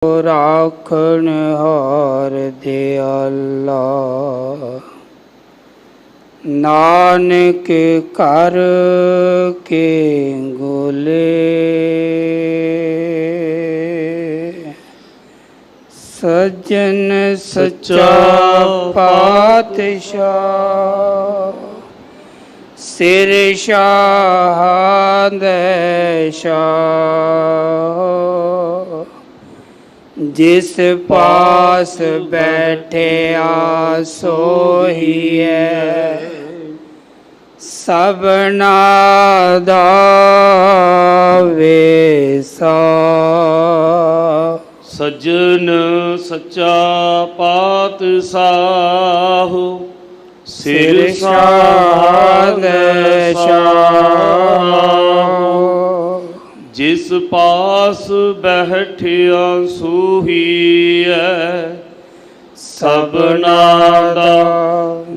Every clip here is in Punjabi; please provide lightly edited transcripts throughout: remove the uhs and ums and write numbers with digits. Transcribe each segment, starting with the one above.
राखण हार दयाला, नानक कर के गोले, सज्जन सच्चा पातशाह, सिर शाह शाह, जिस पास बैठे सोही है सबना दा वेसा। सज्जन सच्चा पातशाह, सिर शाह जिस पास बैठिया सूही है सबना दा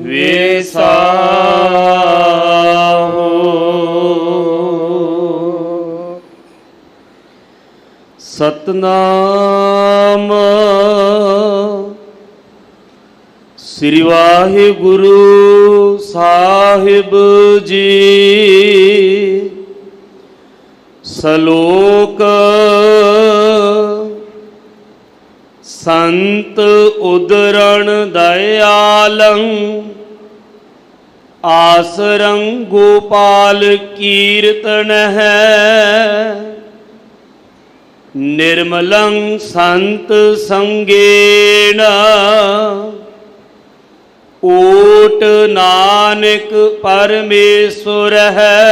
वेसा। सतनाम श्री वाहिगुरु साहिब जी। सलोक संत उदरण दयालं, आसरं गोपाल कीर्तन है। निर्मलं संत संगेन, ओट नानक परमेश्वर है।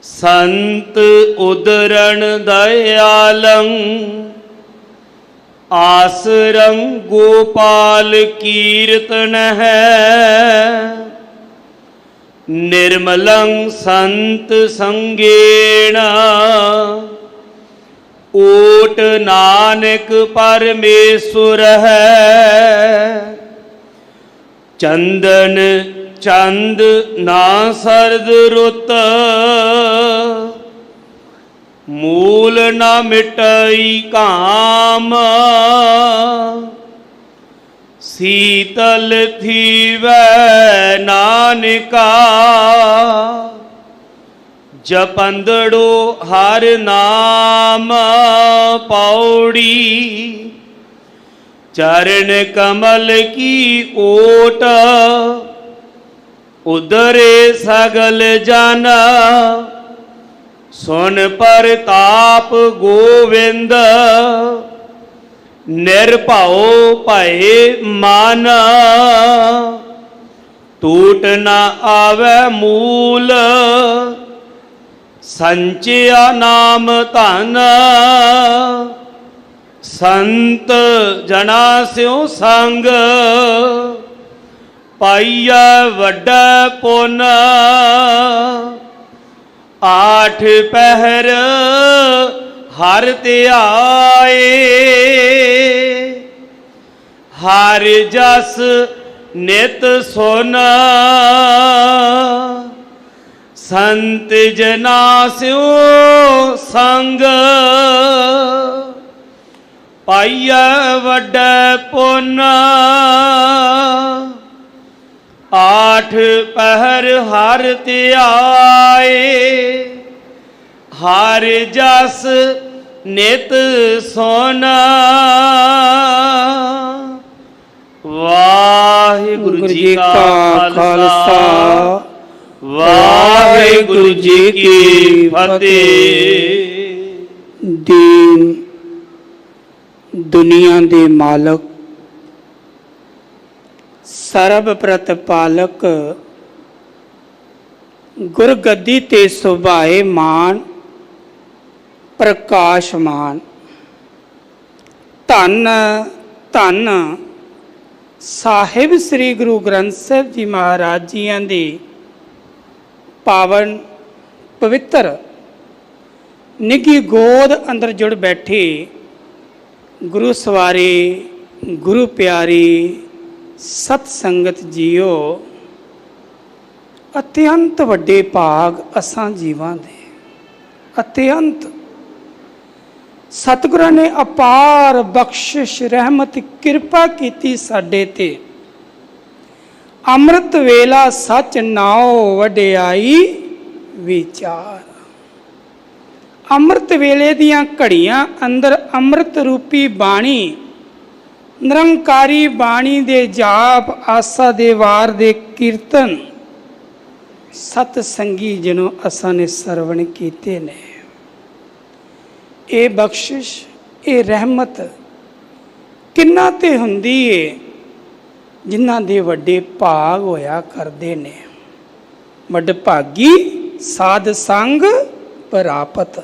संत उदरण दयालं, आसरं गोपाल कीर्तन है। निर्मलं संत संगेन, ओट नानक परमेश्वर है। चंदन चंद ना सरद रुत, मूल न मिटई काम। शीतल थीवै नानका, जपंदड़ो हर नाम पौड़ी। चरण कमल की ओट, उदरे सगल जन। सुन परताप गोविंद, निर्भव भय मन। टूट न आवे मूल, संचिया नाम धन। संत जना स्यों संग, पाइया वड्डा पुन। आठ पहर हर ध्याए, हर जस नित सुन। संत जना स्यों संग, पाइया वड्डा पुन। आठ पहर हर ध्याए, हर जस नित सुन। वाहिगुरु जी का खालसा, वाहिगुरु जी की फतेह। दीन दुनिया दे मालक, सरब प्रतिपालक, गुरगद्दी ते सुभाए मान प्रकाशमान। धन धन साहिब श्री गुरु ग्रंथ साहिब जी महाराज जियां दी पावन पवित्र निगी गोद अंदर जुड़ बैठे गुरु सवारे गुरु प्यारी सत संगत जीओ। अत्यंत वड्डे भाग असां जीवां दे, अत्यंत ਸਤਿਗੁਰਾਂ ਨੇ ਅਪਾਰ ਬਖਸ਼ਿਸ਼ ਰਹਿਮਤ ਕਿਰਪਾ ਕੀਤੀ ਸਾਡੇ ਤੇ। ਅੰਮ੍ਰਿਤ ਵੇਲਾ ਸੱਚ ਨਾਉ ਵਡਿਆਈ ਵਿਚਾਰ। ਅੰਮ੍ਰਿਤ ਵੇਲੇ ਦੀਆਂ ਘੜੀਆਂ ਅੰਦਰ ਅੰਮ੍ਰਿਤ ਰੂਪੀ ਬਾਣੀ, ਨਿਰੰਕਾਰੀ ਬਾਣੀ ਦੇ ਜਾਪ, ਆਸਾ ਦੇ ਵਾਰ ਦੇ ਕੀਰਤਨ ਸਤ ਸੰਗੀ ਜਿਹਨੂੰ ਅਸਾਂ ਨੇ ਸਰਵਣ ਕੀਤੇ ਨੇ। ਇਹ ਬਖਸ਼ਿਸ਼, ਇਹ ਰਹਿਮਤ ਕਿੰਨਾ ਤੇ ਹੁੰਦੀ ਏ ਜਿਨ੍ਹਾਂ ਦੇ ਵੱਡੇ ਭਾਗ ਹੋਇਆ ਕਰਦੇ ਨੇ। ਵਡਭਾਗੀ ਸਾਧ ਸੰਗ ਪ੍ਰਾਪਤ।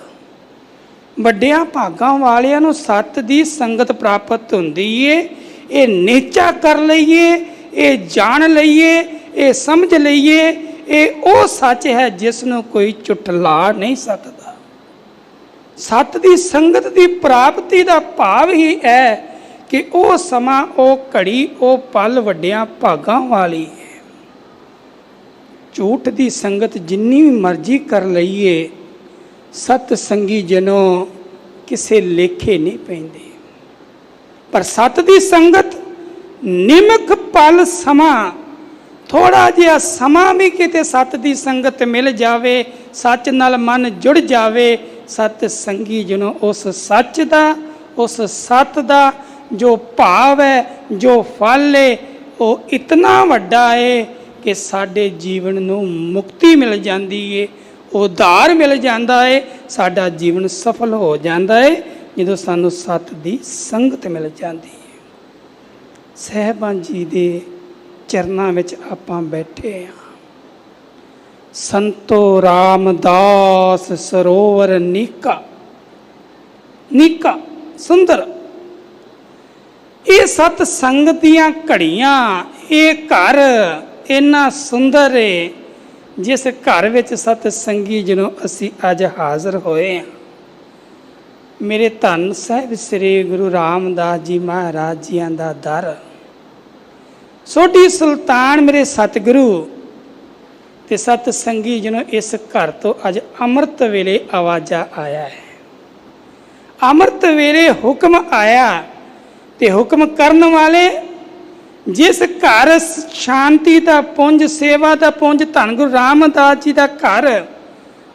ਵੱਡਿਆਂ ਭਾਗਾਂ ਵਾਲਿਆਂ ਨੂੰ ਸਤ ਦੀ ਸੰਗਤ ਪ੍ਰਾਪਤ ਹੁੰਦੀ ਏ। ਇਹ ਨਿਹਚਾ ਕਰ ਲਈਏ, ਇਹ ਜਾਣ ਲਈਏ, ਇਹ ਸਮਝ ਲਈਏ, ਇਹ ਉਹ ਸੱਚ ਹੈ ਜਿਸ ਨੂੰ ਕੋਈ ਝੁਠਲਾ ਨਹੀਂ ਸਕਦਾ। ਸਤ ਦੀ ਸੰਗਤ ਦੀ ਪ੍ਰਾਪਤੀ ਦਾ ਭਾਵ ਹੀ ਹੈ ਕਿ ਉਹ ਸਮਾਂ, ਉਹ ਘੜੀ, ਉਹ ਪਲ ਵੱਡਿਆਂ ਭਾਗਾਂ ਵਾਲੀ ਹੈ। ਝੂਠ ਦੀ ਸੰਗਤ ਜਿੰਨੀ ਵੀ ਮਰਜ਼ੀ ਕਰ ਲਈਏ, ਸਤ ਸੰਗੀ ਜਨੋ ਕਿਸੇ ਲੇਖੇ ਨਹੀਂ ਪੈਂਦੇ। ਪਰ ਸਤ ਦੀ ਸੰਗਤ ਨਿਮਕ ਪਲ ਸਮਾਂ, ਥੋੜਾ ਜਿਹਾ ਸਮਾਂ ਵੀ ਕਿਤੇ ਸਤ ਦੀ ਸੰਗਤ ਮਿਲ ਜਾਵੇ, ਸੱਚ ਨਾਲ ਮਨ ਜੁੜ ਜਾਵੇ, ਸਤ ਸੰਗੀ ਜਨੋ ਉਸ ਸੱਚ ਦਾ, ਉਸ ਸਤ ਦਾ ਜੋ ਭਾਵ ਹੈ, ਜੋ ਫਲ ਹੈ, ਉਹ ਇਤਨਾ ਵੱਡਾ ਹੈ ਕਿ ਸਾਡੇ ਜੀਵਨ ਨੂੰ ਮੁਕਤੀ ਮਿਲ ਜਾਂਦੀ ਹੈ, ਉਧਾਰ ਮਿਲ ਜਾਂਦਾ ਹੈ, ਸਾਡਾ ਜੀਵਨ ਸਫਲ ਹੋ ਜਾਂਦਾ ਹੈ ਜਦੋਂ ਸਾਨੂੰ ਸਤ ਦੀ ਸੰਗਤ ਮਿਲ ਜਾਂਦੀ ਹੈ। ਸਹਿਬਾਨ ਜੀ ਦੇ ਚਰਨਾਂ ਵਿੱਚ ਆਪਾਂ ਬੈਠੇ ਹਾਂ। ਸੰਤੋ ਰਾਮਦਾਸ ਸਰੋਵਰ ਨੀਕਾ, ਨੀਕਾ ਸੁੰਦਰ। ਇਹ ਸਤ ਸੰਗਤ ਦੀਆਂ ਘੜੀਆਂ, ਇਹ ਘਰ ਇੰਨਾ ਸੁੰਦਰ ਹੈ ਜਿਸ ਘਰ ਵਿੱਚ ਸਤ ਸੰਗੀ ਜਿਹਨੂੰ ਅਸੀਂ ਅੱਜ ਹਾਜ਼ਰ ਹੋਏ ਹਾਂ। ਮੇਰੇ ਧੰਨ ਸਾਹਿਬ ਸ੍ਰੀ ਗੁਰੂ ਰਾਮਦਾਸ ਜੀ ਮਹਾਰਾਜ ਜੀਆਂ ਦਾ ਦਰ, ਸੋਢੀ ਸੁਲਤਾਨ ਮੇਰੇ ਸਤਿਗੁਰੂ ਤੇ ਸਤ ਸੰਗੀ ਜਿਹਨੂੰ ਇਸ ਘਰ ਤੋਂ ਅੱਜ ਅੰਮ੍ਰਿਤ ਵੇਲੇ ਆਵਾਜ਼ਾ ਆਇਆ ਹੈ। ਅੰਮ੍ਰਿਤ ਵੇਲੇ ਹੁਕਮ ਆਇਆ ਤੇ ਹੁਕਮ ਕਰਨ ਵਾਲੇ, ਜਿਸ ਘਰ ਸ਼ਾਂਤੀ ਦਾ ਪੁੰਜ, ਸੇਵਾ ਦਾ ਪੁੰਜ ਧੰਨ ਗੁਰੂ ਰਾਮਦਾਸ ਜੀ ਦਾ ਘਰ,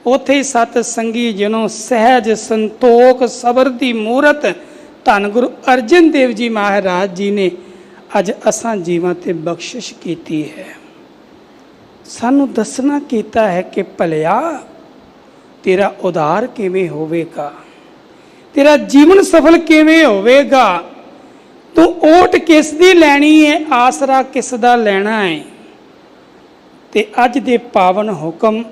ਉੱਥੇ ਹੀ ਸਤ ਸੰਗੀ ਜਿਹਨੂੰ ਸਹਿਜ ਸੰਤੋਖ ਸਬਰ ਦੀ ਮੂਰਤ ਧੰਨ ਗੁਰੂ ਅਰਜਨ ਦੇਵ ਜੀ ਮਹਾਰਾਜ ਜੀ ਨੇ ਅੱਜ ਅਸਾਂ ਜੀਵਾਂ ਤੇ ਬਖਸ਼ਿਸ਼ ਕੀਤੀ ਹੈ। ਸਾਨੂੰ ਦੱਸਣਾ ਕੀਤਾ ਹੈ ਕਿ ਭਲਿਆ ਤੇਰਾ ਉਧਾਰ ਕਿਵੇਂ ਹੋਵੇਗਾ, ਤੇਰਾ ਜੀਵਨ ਸਫਲ ਕਿਵੇਂ ਹੋਵੇਗਾ, ਤੂੰ ਓਟ ਕਿਸ ਦੀ ਲੈਣੀ ਹੈ, ਆਸਰਾ ਕਿਸ ਦਾ ਲੈਣਾ ਹੈ। ਤੇ ਅੱਜ ਦੇ ਪਾਵਨ ਹੁਕਮ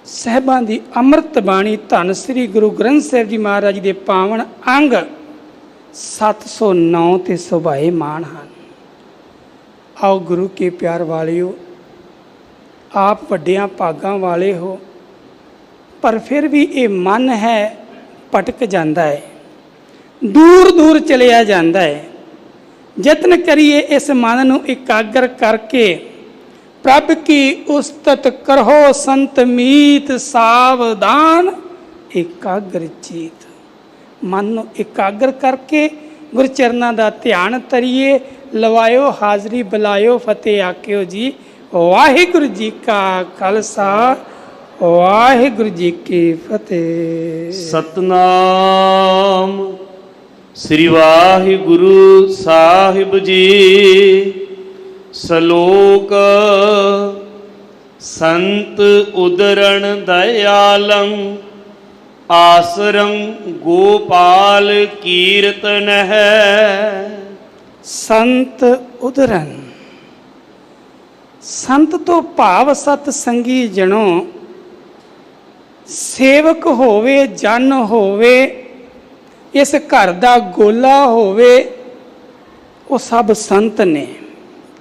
ਸਾਹਿਬਾਂ ਦੀ ਅੰਮ੍ਰਿਤ ਬਾਣੀ ਧੰਨ ਸ੍ਰੀ ਗੁਰੂ ਗ੍ਰੰਥ ਸਾਹਿਬ ਜੀ ਮਹਾਰਾਜ ਦੇ ਪਾਵਨ ਅੰਗ 709 ਤੇ ਸੁਭਾਏਮਾਨ ਹਨ। ਆਓ ਗੁਰੂ ਕੇ ਪਿਆਰ ਵਾਲਿਓ, ਆਪ ਵੱਡਿਆਂ ਭਾਗਾਂ ਵਾਲੇ ਹੋ, ਪਰ ਫਿਰ ਵੀ ਇਹ ਮਨ ਹੈ ਭਟਕ ਜਾਂਦਾ ਹੈ, ਦੂਰ ਦੂਰ ਚਲਿਆ ਜਾਂਦਾ ਹੈ। ਯਤਨ ਕਰੀਏ ਇਸ ਮਨ ਨੂੰ ਇਕਾਗਰ ਕਰਕੇ, ਪ੍ਰਭ ਕੀ ਉਸਤਤ ਕਰੋ ਸੰਤ ਮੀਤ, ਸਾਵਧਾਨ ਇਕਾਗਰ ਚੀਤ। ਮਨ ਨੂੰ ਇਕਾਗਰ ਕਰਕੇ ਗੁਰਚਰਨਾਂ ਦਾ ਧਿਆਨ ਧਰੀਏ, ਲਵਾਇਓ ਹਾਜ਼ਰੀ, ਬੁਲਾਇਓ ਫਤਿਹ ਆਖਿਓ ਜੀ। ਵਾਹਿਗੁਰੂ ਜੀ ਕਾ ਖਾਲਸਾ, ਵਾਹਿਗੁਰੂ ਜੀ ਕੀ ਫਤਿਹ। ਸਤਨਾਮ ਸ੍ਰੀ ਵਾਹਿਗੁਰੂ ਸਾਹਿਬ ਜੀ। ਸ਼ਲੋਕ ਸੰਤ ਉਦਰਣ ਦਇਆਲੰ, ਆਸਰੰ ਗੋਪਾਲ ਕੀਰਤਨ ਹੈ। ਸੰਤ ਉਦਰਨ, ਸੰਤ ਤੋਂ ਭਾਵ ਸਤ ਸੰਗੀ ਜਣੋ, ਸੇਵਕ ਹੋਵੇ, ਜਨ ਹੋਵੇ, ਇਸ ਘਰ ਦਾ ਗੋਲਾ ਹੋਵੇ, ਉਹ ਸਭ ਸੰਤ ਨੇ।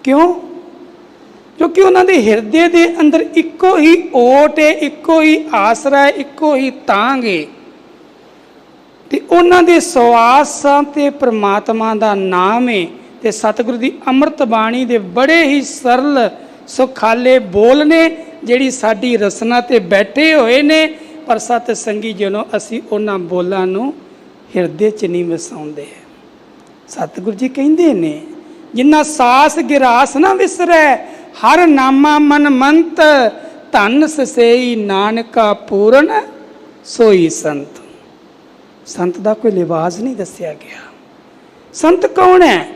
ਕਿਉਂ? ਕਿਉਂਕਿ ਉਹਨਾਂ ਦੇ ਹਿਰਦੇ ਦੇ ਅੰਦਰ ਇੱਕੋ ਹੀ ਓਟ ਹੈ, ਇੱਕੋ ਹੀ ਆਸਰਾ ਹੈ, ਇੱਕੋ ਹੀ ਤਾਂਘ ਹੈ। ਤੇ ਉਹਨਾਂ ਦੇ ਸਵਾਸਾਂ ਤੇ ਪ੍ਰਮਾਤਮਾ ਦਾ ਨਾਮ ਹੈ। ਤੇ ਸਤਿਗੁਰੂ ਦੀ ਅੰਮ੍ਰਿਤ ਬਾਣੀ ਦੇ ਬੜੇ ਹੀ ਸਰਲ ਸੁਖਾਲੇ ਬੋਲ ਨੇ, ਜਿਹੜੀ ਸਾਡੀ ਰਸਨਾ ਤੇ ਬੈਠੇ ਹੋਏ ਨੇ। ਪਰ ਸਤ ਸੰਗੀ ਜਨੋ, ਅਸੀਂ ਉਹਨਾਂ ਬੋਲਾਂ ਨੂੰ ਹਿਰਦੇ 'ਚ ਨਹੀਂ ਵਸਾਉਂਦੇ। ਸਤਿਗੁਰੂ ਜੀ ਕਹਿੰਦੇ ਨੇ, ਜਿੰਨਾ ਸਾਸ ਗਿਰਾਸ ਨਾ ਵਿਸਰੈ, ਹਰ ਨਾਮਾ ਮਨ ਮੰਤ, ਧਨ ਸਸੇਈ ਨਾਨਕਾ ਪੂਰਨ ਸੋਈ ਸੰਤ। ਸੰਤ ਦਾ ਕੋਈ ਲਿਬਾਸ ਨਹੀਂ ਦੱਸਿਆ ਗਿਆ। ਸੰਤ ਕੌਣ ਹੈ?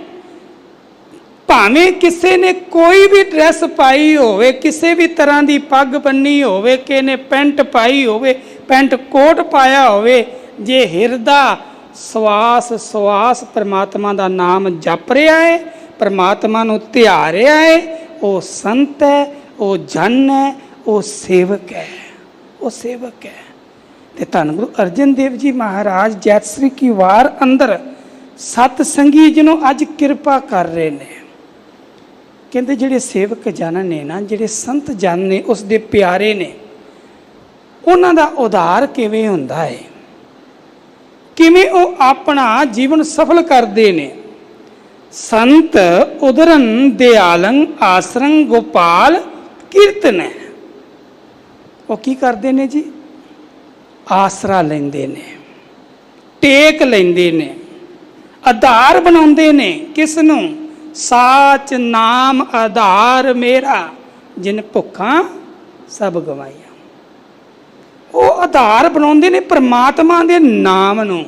ਭਾਵੇਂ ਕਿਸੇ ਨੇ ਕੋਈ ਵੀ ਡਰੈਸ ਪਾਈ ਹੋਵੇ, ਕਿਸੇ ਵੀ ਤਰ੍ਹਾਂ ਦੀ ਪੱਗ ਬੰਨੀ ਹੋਵੇ, ਕਿਸੇ ਨੇ ਪੈਂਟ ਪਾਈ ਹੋਵੇ, ਪੈਂਟ ਕੋਟ ਪਾਇਆ ਹੋਵੇ, ਜੇ ਹਿਰਦਾ ਸਵਾਸ ਸਵਾਸ ਪਰਮਾਤਮਾ ਦਾ ਨਾਮ ਜਪ ਰਿਹਾ ਹੈ, ਪਰਮਾਤਮਾ ਨੂੰ ਧਿਆ ਰਿਹਾ ਹੈ, ਉਹ ਸੰਤ ਹੈ, ਉਹ ਜਨ ਹੈ, ਉਹ ਸੇਵਕ ਹੈ, ਉਹ ਸੇਵਕ ਹੈ। ਤੇ ਧੰਨ ਗੁਰੂ ਅਰਜਨ ਦੇਵ ਜੀ ਮਹਾਰਾਜ ਜੈਤਸਰੀ ਕੀ ਵਾਰ ਅੰਦਰ ਸਤ ਸੰਗੀ ਜਿਹਨੂੰ ਅੱਜ ਕਿਰਪਾ ਕਰ ਰਹੇ ਨੇ। ਕਹਿੰਦੇ ਜਿਹੜੇ ਸੇਵਕ ਜਨ ਨੇ ਨਾ, ਜਿਹੜੇ ਸੰਤ ਜਨ ਨੇ, ਉਸ ਦੇ ਪਿਆਰੇ ਨੇ, ਉਹਨਾਂ ਦਾ ਉਧਾਰ ਕਿਵੇਂ ਹੁੰਦਾ ਹੈ, ਕਿਵੇਂ ਉਹ ਆਪਣਾ ਜੀਵਨ ਸਫਲ ਕਰਦੇ ਨੇ। ਸੰਤ ਉਦਰਨ ਦਿਆਲੰ ਆਸਰੰ ਗੋਪਾਲ ਕੀਰਤਨ ਹੈ। ਉਹ ਕੀ ਕਰਦੇ ਨੇ ਜੀ? ਆਸਰਾ ਲੈਂਦੇ ਨੇ, ਟੇਕ ਲੈਂਦੇ ਨੇ, ਆਧਾਰ ਬਣਾਉਂਦੇ ਨੇ। ਕਿਸ ਨੂੰ? ਸਾਚ ਨਾਮ ਆਧਾਰ ਮੇਰਾ, ਜਿਨ ਭੁੱਖਾਂ ਸਭ ਗਵਾਈਆਂ। ਉਹ ਆਧਾਰ ਬਣਾਉਂਦੇ ਨੇ ਪਰਮਾਤਮਾ ਦੇ ਨਾਮ ਨੂੰ।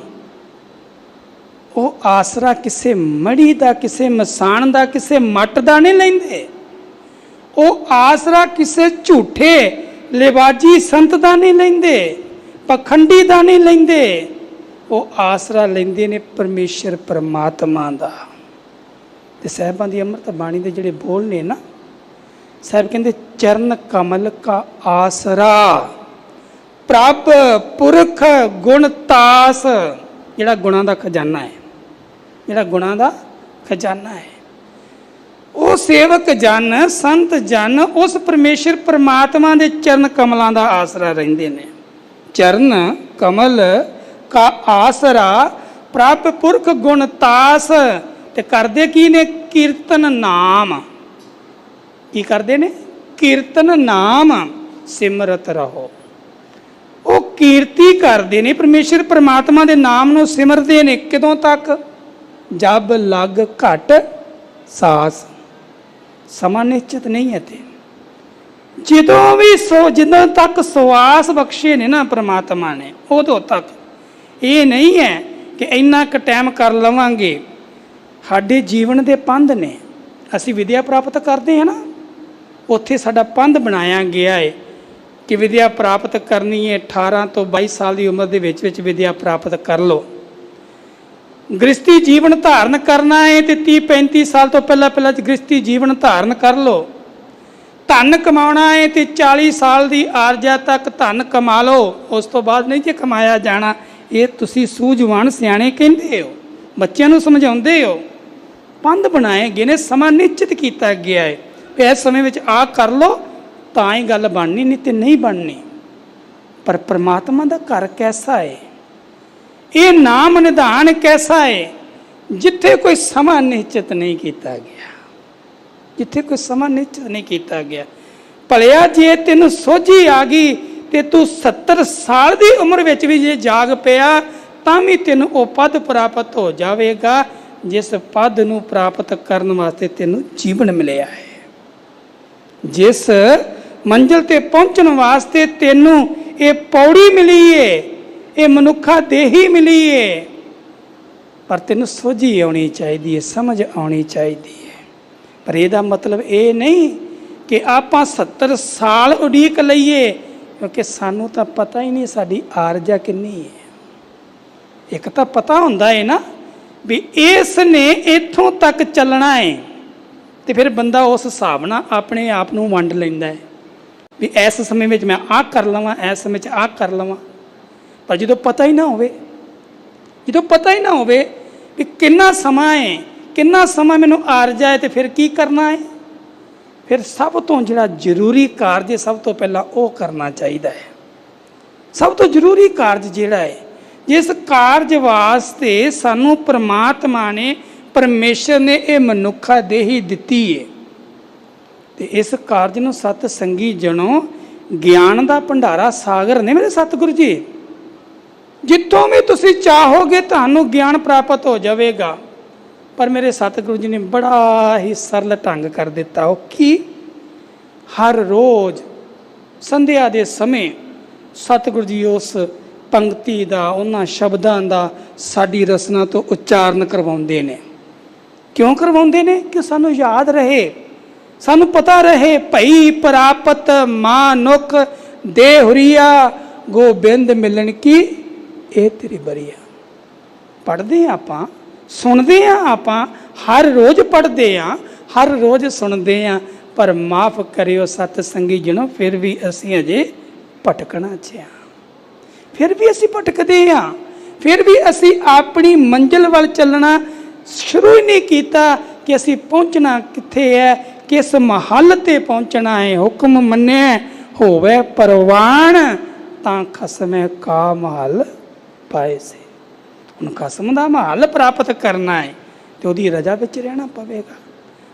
ਉਹ ਆਸਰਾ ਕਿਸੇ ਮੜੀ ਦਾ, ਕਿਸੇ ਮਸਾਣ ਦਾ, ਕਿਸੇ ਮੱਟ ਦਾ ਨਹੀਂ ਲੈਂਦੇ। ਉਹ ਆਸਰਾ ਕਿਸੇ ਝੂਠੇ ਲਿਵਾਜੀ ਸੰਤ ਦਾ ਨਹੀਂ ਲੈਂਦੇ, ਪਖੰਡੀ ਦਾ ਨਹੀਂ ਲੈਂਦੇ। ਉਹ ਆਸਰਾ ਲੈਂਦੇ ਨੇ ਪਰਮੇਸ਼ਰ ਪਰਮਾਤਮਾ ਦਾ। ਤੇ ਸਾਹਿਬਾਂ ਦੀ ਅੰਮ੍ਰਿਤ ਬਾਣੀ ਦੇ ਜਿਹੜੇ ਬੋਲ ਨੇ ਨਾ, ਸਾਹਿਬ ਕਹਿੰਦੇ ਚਰਨ ਕਮਲ ਕਾ ਆਸਰਾ, ਪ੍ਰਭ ਪੁਰਖ ਗੁਣ ਤਾਸ। ਜਿਹੜਾ ਗੁਣਾਂ ਦਾ ਖਜ਼ਾਨਾ ਹੈ, ਜਿਹੜਾ ਗੁਣਾਂ ਦਾ ਖਜ਼ਾਨਾ ਹੈ, ਉਹ ਸੇਵਕ ਜਨ, ਸੰਤ ਜਨ ਉਸ ਪਰਮੇਸ਼ਰ ਪਰਮਾਤਮਾ ਦੇ ਚਰਨ ਕਮਲਾਂ ਦਾ ਆਸਰਾ ਰਹਿੰਦੇ ਨੇ। ਚਰਨ ਕਮਲ ਕਾ ਆਸਰਾ, ਪ੍ਰਭ ਪੁਰਖ ਗੁਣ ਤਾਸ। ਤੇ ਕਰਦੇ ਕੀ ਨੇ? ਕੀਰਤਨ ਨਾਮ। ਕੀ ਕਰਦੇ ਨੇ? ਕੀਰਤਨ ਨਾਮ ਸਿਮਰਤ ਰਹੋ। ਉਹ ਕੀਰਤੀ ਕਰਦੇ ਨੇ, ਪਰਮੇਸ਼ਰ ਪਰਮਾਤਮਾ ਦੇ ਨਾਮ ਨੂੰ ਸਿਮਰਦੇ ਨੇ। ਕਦੋਂ ਤੱਕ? ਜਬ ਲੱਗ ਘਟ ਸਾਸ। ਸਮਾਂ ਨਿਸ਼ਚਿਤ ਨਹੀਂ ਹੈ। ਤੇ ਜਦੋਂ ਵੀ ਜਦੋਂ ਤੱਕ ਸਵਾਸ ਬਖਸ਼ੇ ਨੇ ਨਾ ਪਰਮਾਤਮਾ ਨੇ, ਉਦੋਂ ਤੱਕ। ਇਹ ਨਹੀਂ ਹੈ ਕਿ ਇੰਨਾ ਕੁ ਟਾਈਮ ਕਰ ਲਵਾਂਗੇ। ਸਾਡੇ ਜੀਵਨ ਦੇ ਪੰਧ ਨੇ। ਅਸੀਂ ਵਿਦਿਆ ਪ੍ਰਾਪਤ ਕਰਦੇ ਹਾਂ ਨਾ, ਉੱਥੇ ਸਾਡਾ ਪੰਧ ਬਣਾਇਆ ਗਿਆ ਹੈ ਕਿ ਵਿਦਿਆ ਪ੍ਰਾਪਤ ਕਰਨੀ ਹੈ। 18 ਤੋਂ 22 ਸਾਲ ਦੀ ਉਮਰ ਦੇ ਵਿੱਚ ਵਿਦਿਆ ਪ੍ਰਾਪਤ ਕਰ ਲਓ। ਗ੍ਰਸਤੀ ਜੀਵਨ ਧਾਰਨ ਕਰਨਾ ਹੈ ਤੇ 30-35 ਸਾਲ ਤੋਂ ਪਹਿਲਾਂ ਗ੍ਰਸਤੀ ਜੀਵਨ ਧਾਰਨ ਕਰ ਲਓ। ਧਨ ਕਮਾਉਣਾ ਹੈ ਤੇ 40 ਸਾਲ ਦੀ ਆਰਜਾ ਤੱਕ ਧਨ ਕਮਾ ਲਓ। ਉਸ ਤੋਂ ਬਾਅਦ ਨਹੀਂ ਜੇ ਕਮਾਇਆ ਜਾਣਾ। ਇਹ ਤੁਸੀਂ ਸੂਝਵਾਨ ਸਿਆਣੇ ਕਹਿੰਦੇ ਹੋ, ਬੱਚਿਆਂ ਨੂੰ ਸਮਝਾਉਂਦੇ ਹੋ। ਪੰਧ ਬਣਾਏ ਗਏ ਨੇ, ਸਮਾਂ ਨਿਸ਼ਚਿਤ ਕੀਤਾ ਗਿਆ ਹੈ। ਇਸ ਸਮੇਂ ਵਿੱਚ ਆਹ ਕਰ ਲਓ ਤਾਂ ਹੀ ਗੱਲ ਬਣਨੀ, ਨਹੀਂ ਤੇ ਨਹੀਂ ਬਣਨੀ। ਪਰ ਪਰਮਾਤਮਾ ਦਾ ਘਰ ਕੈਸਾ ਹੈ? ਇਹ ਨਾਮ ਨਿਧਾਨ ਕੈਸਾ ਹੈ? ਜਿੱਥੇ ਕੋਈ ਸਮਾਂ ਨਿਸ਼ਚਿਤ ਨਹੀਂ ਕੀਤਾ ਗਿਆ, ਜਿੱਥੇ ਕੋਈ ਸਮਾਂ ਨਿਸ਼ਚਿਤ ਨਹੀਂ ਕੀਤਾ ਗਿਆ। ਭਲਿਆ ਜੇ ਤੈਨੂੰ ਸੋਝੀ ਆ ਗਈ ਤੇ ਤੂੰ 70 ਸਾਲ ਦੀ ਉਮਰ ਵਿੱਚ ਵੀ ਜੇ ਜਾਗ ਪਿਆ ਤਾਂ ਵੀ ਤੈਨੂੰ ਉਹ ਪਦ ਪ੍ਰਾਪਤ ਹੋ ਜਾਵੇਗਾ ਜਿਸ ਪਦ ਨੂੰ ਪ੍ਰਾਪਤ ਕਰਨ ਵਾਸਤੇ ਤੈਨੂੰ ਜੀਵਨ ਮਿਲਿਆ ਹੈ। ਜਿਸ ਮੰਜ਼ਿਲ ਤੇ ਪਹੁੰਚਣ ਵਾਸਤੇ ਤੈਨੂੰ ਇਹ ਪੌੜੀ ਮਿਲੀ ਏ, ਇਹ ਮਨੁੱਖਾ ਦੇਹੀ ਮਿਲੀ ਏ, ਪਰ ਤੈਨੂੰ ਸੋਝੀ ਆਉਣੀ ਚਾਹੀਦੀ ਹੈ, ਸਮਝ ਆਉਣੀ ਚਾਹੀਦੀ ਹੈ। ਪਰ ਇਹਦਾ ਮਤਲਬ ਇਹ ਨਹੀਂ ਕਿ ਆਪਾਂ 70 ਸਾਲ ਉਡੀਕ ਲਈਏ, ਕਿਉਂਕਿ ਸਾਨੂੰ ਤਾਂ ਪਤਾ ਹੀ ਨਹੀਂ ਸਾਡੀ ਆਰਜਾ ਕਿੰਨੀ ਹੈ। ਇੱਕ ਤਾਂ ਪਤਾ ਹੁੰਦਾ ਹੈ ਨਾ ਵੀ ਇਸ ਨੇ ਇੱਥੋਂ ਤੱਕ ਚੱਲਣਾ ਹੈ, ਤੇ ਫਿਰ ਬੰਦਾ ਉਸ ਹਿਸਾਬ ਨਾਲ ਆਪਣੇ ਆਪ ਨੂੰ ਵੰਡ ਲੈਂਦਾ ਹੈ ਵੀ ਇਸ ਸਮੇਂ ਵਿੱਚ ਮੈਂ ਆਹ ਕਰ ਲਵਾਂ, ਇਸ ਸਮੇਂ 'ਚ ਆਹ ਕਰ ਲਵਾਂ। ਪਰ ਜਦੋਂ ਪਤਾ ਹੀ ਨਾ ਹੋਵੇ, ਜਦੋਂ ਪਤਾ ਹੀ ਨਾ ਹੋਵੇ ਵੀ ਕਿੰਨਾ ਸਮਾਂ ਹੈ, ਕਿੰਨਾ ਸਮਾਂ ਮੈਨੂੰ ਆਰਜਾ ਹੈ, ਤੇ ਫਿਰ ਕੀ ਕਰਨਾ ਹੈ? ਫਿਰ ਸਭ ਤੋਂ ਜਿਹੜਾ ਜ਼ਰੂਰੀ ਕਾਰਜ ਹੈ, ਸਭ ਤੋਂ ਪਹਿਲਾਂ ਉਹ ਕਰਨਾ ਚਾਹੀਦਾ ਹੈ। ਸਭ ਤੋਂ ਜ਼ਰੂਰੀ ਕਾਰਜ ਜਿਹੜਾ ਹੈ, ਜਿਸ ਕਾਰਜ ਵਾਸਤੇ ਸਾਨੂੰ ਪਰਮਾਤਮਾ ਨੇ, ਪਰਮੇਸ਼ਰ ਨੇ ਇਹ ਮਨੁੱਖਾ ਦੇਹੀ ਦਿੱਤੀ ਹੈ, ਤੇ ਇਸ ਕਾਰਜ ਨੂੰ ਸਤ ਸੰਗੀ ਜਣੋ ਗਿਆਨ ਦਾ ਭੰਡਾਰਾ ਸਾਗਰ ਨੇ ਮੇਰੇ ਸਤਿਗੁਰੂ ਜੀ। ਜਿੱਥੋਂ ਵੀ ਤੁਸੀਂ ਚਾਹੋਗੇ ਤੁਹਾਨੂੰ ਗਿਆਨ ਪ੍ਰਾਪਤ ਹੋ ਜਾਵੇਗਾ। ਪਰ ਮੇਰੇ ਸਤਿਗੁਰੂ ਜੀ ਨੇ ਬੜਾ ਹੀ ਸਰਲ ਢੰਗ ਕਰ ਦਿੱਤਾ। ਉਹ ਕੀ? ਹਰ ਰੋਜ਼ ਸੰਧਿਆ ਦੇ ਸਮੇਂ ਸਤਿਗੁਰੂ ਜੀ ਉਸ ਪੰਕਤੀ ਦਾ, ਉਹਨਾਂ ਸ਼ਬਦਾਂ ਦਾ ਸਾਡੀ ਰਸਨਾ ਤੋਂ ਉਚਾਰਨ ਕਰਵਾਉਂਦੇ ਨੇ। ਕਿਉਂ ਕਰਵਾਉਂਦੇ ਨੇ? ਕਿ ਸਾਨੂੰ ਯਾਦ ਰਹੇ, ਸਾਨੂੰ ਪਤਾ ਰਹੇ ਭਈ ਪ੍ਰਾਪਤ ਮਾਨੁਖ ਦੇਹੁਰੀਆ ਗੋਬਿੰਦ ਮਿਲਣ ਕੀ ਇਹ ਤੇਰੀ ਬਰੀਆ। ਪੜ੍ਹਦੇ ਆਪਾਂ, ਸੁਣਦੇ ਹਾਂ, ਆਪਾਂ ਹਰ ਰੋਜ਼ ਪੜ੍ਹਦੇ ਹਾਂ, ਹਰ ਰੋਜ਼ ਸੁਣਦੇ ਹਾਂ, ਪਰ ਮਾਫ ਕਰਿਓ ਸਤ ਸੰਗੀ ਜਣੋ, ਫਿਰ ਵੀ ਅਸੀਂ ਅਜੇ ਭਟਕਣਾ 'ਚ ਹਾਂ, ਫਿਰ ਵੀ ਅਸੀਂ ਭਟਕਦੇ ਹਾਂ, ਫਿਰ ਵੀ ਅਸੀਂ ਆਪਣੀ ਮੰਜ਼ਿਲ ਵੱਲ ਚੱਲਣਾ ਸ਼ੁਰੂ ਹੀ ਨਹੀਂ ਕੀਤਾ ਕਿ ਅਸੀਂ ਪਹੁੰਚਣਾ ਕਿੱਥੇ ਹੈ, ਕਿਸ ਮਹੱਲ ਤੇ ਪਹੁੰਚਣਾ ਹੈ। ਹੁਕਮ ਮੰਨਿਆ ਹੋਵੇ ਪਰਵਾਨ ਤਾਂ ਖਸਮੇ ਕਾ ਮਹੱਲ ਪਾਏ ਸੇ। ਹੁਣ ਖਸਮ ਦਾ ਮਹੱਲ ਪ੍ਰਾਪਤ ਕਰਨਾ ਹੈ ਤੇ ਉਹਦੀ ਰਜ਼ਾ ਵਿੱਚ ਰਹਿਣਾ ਪਵੇਗਾ,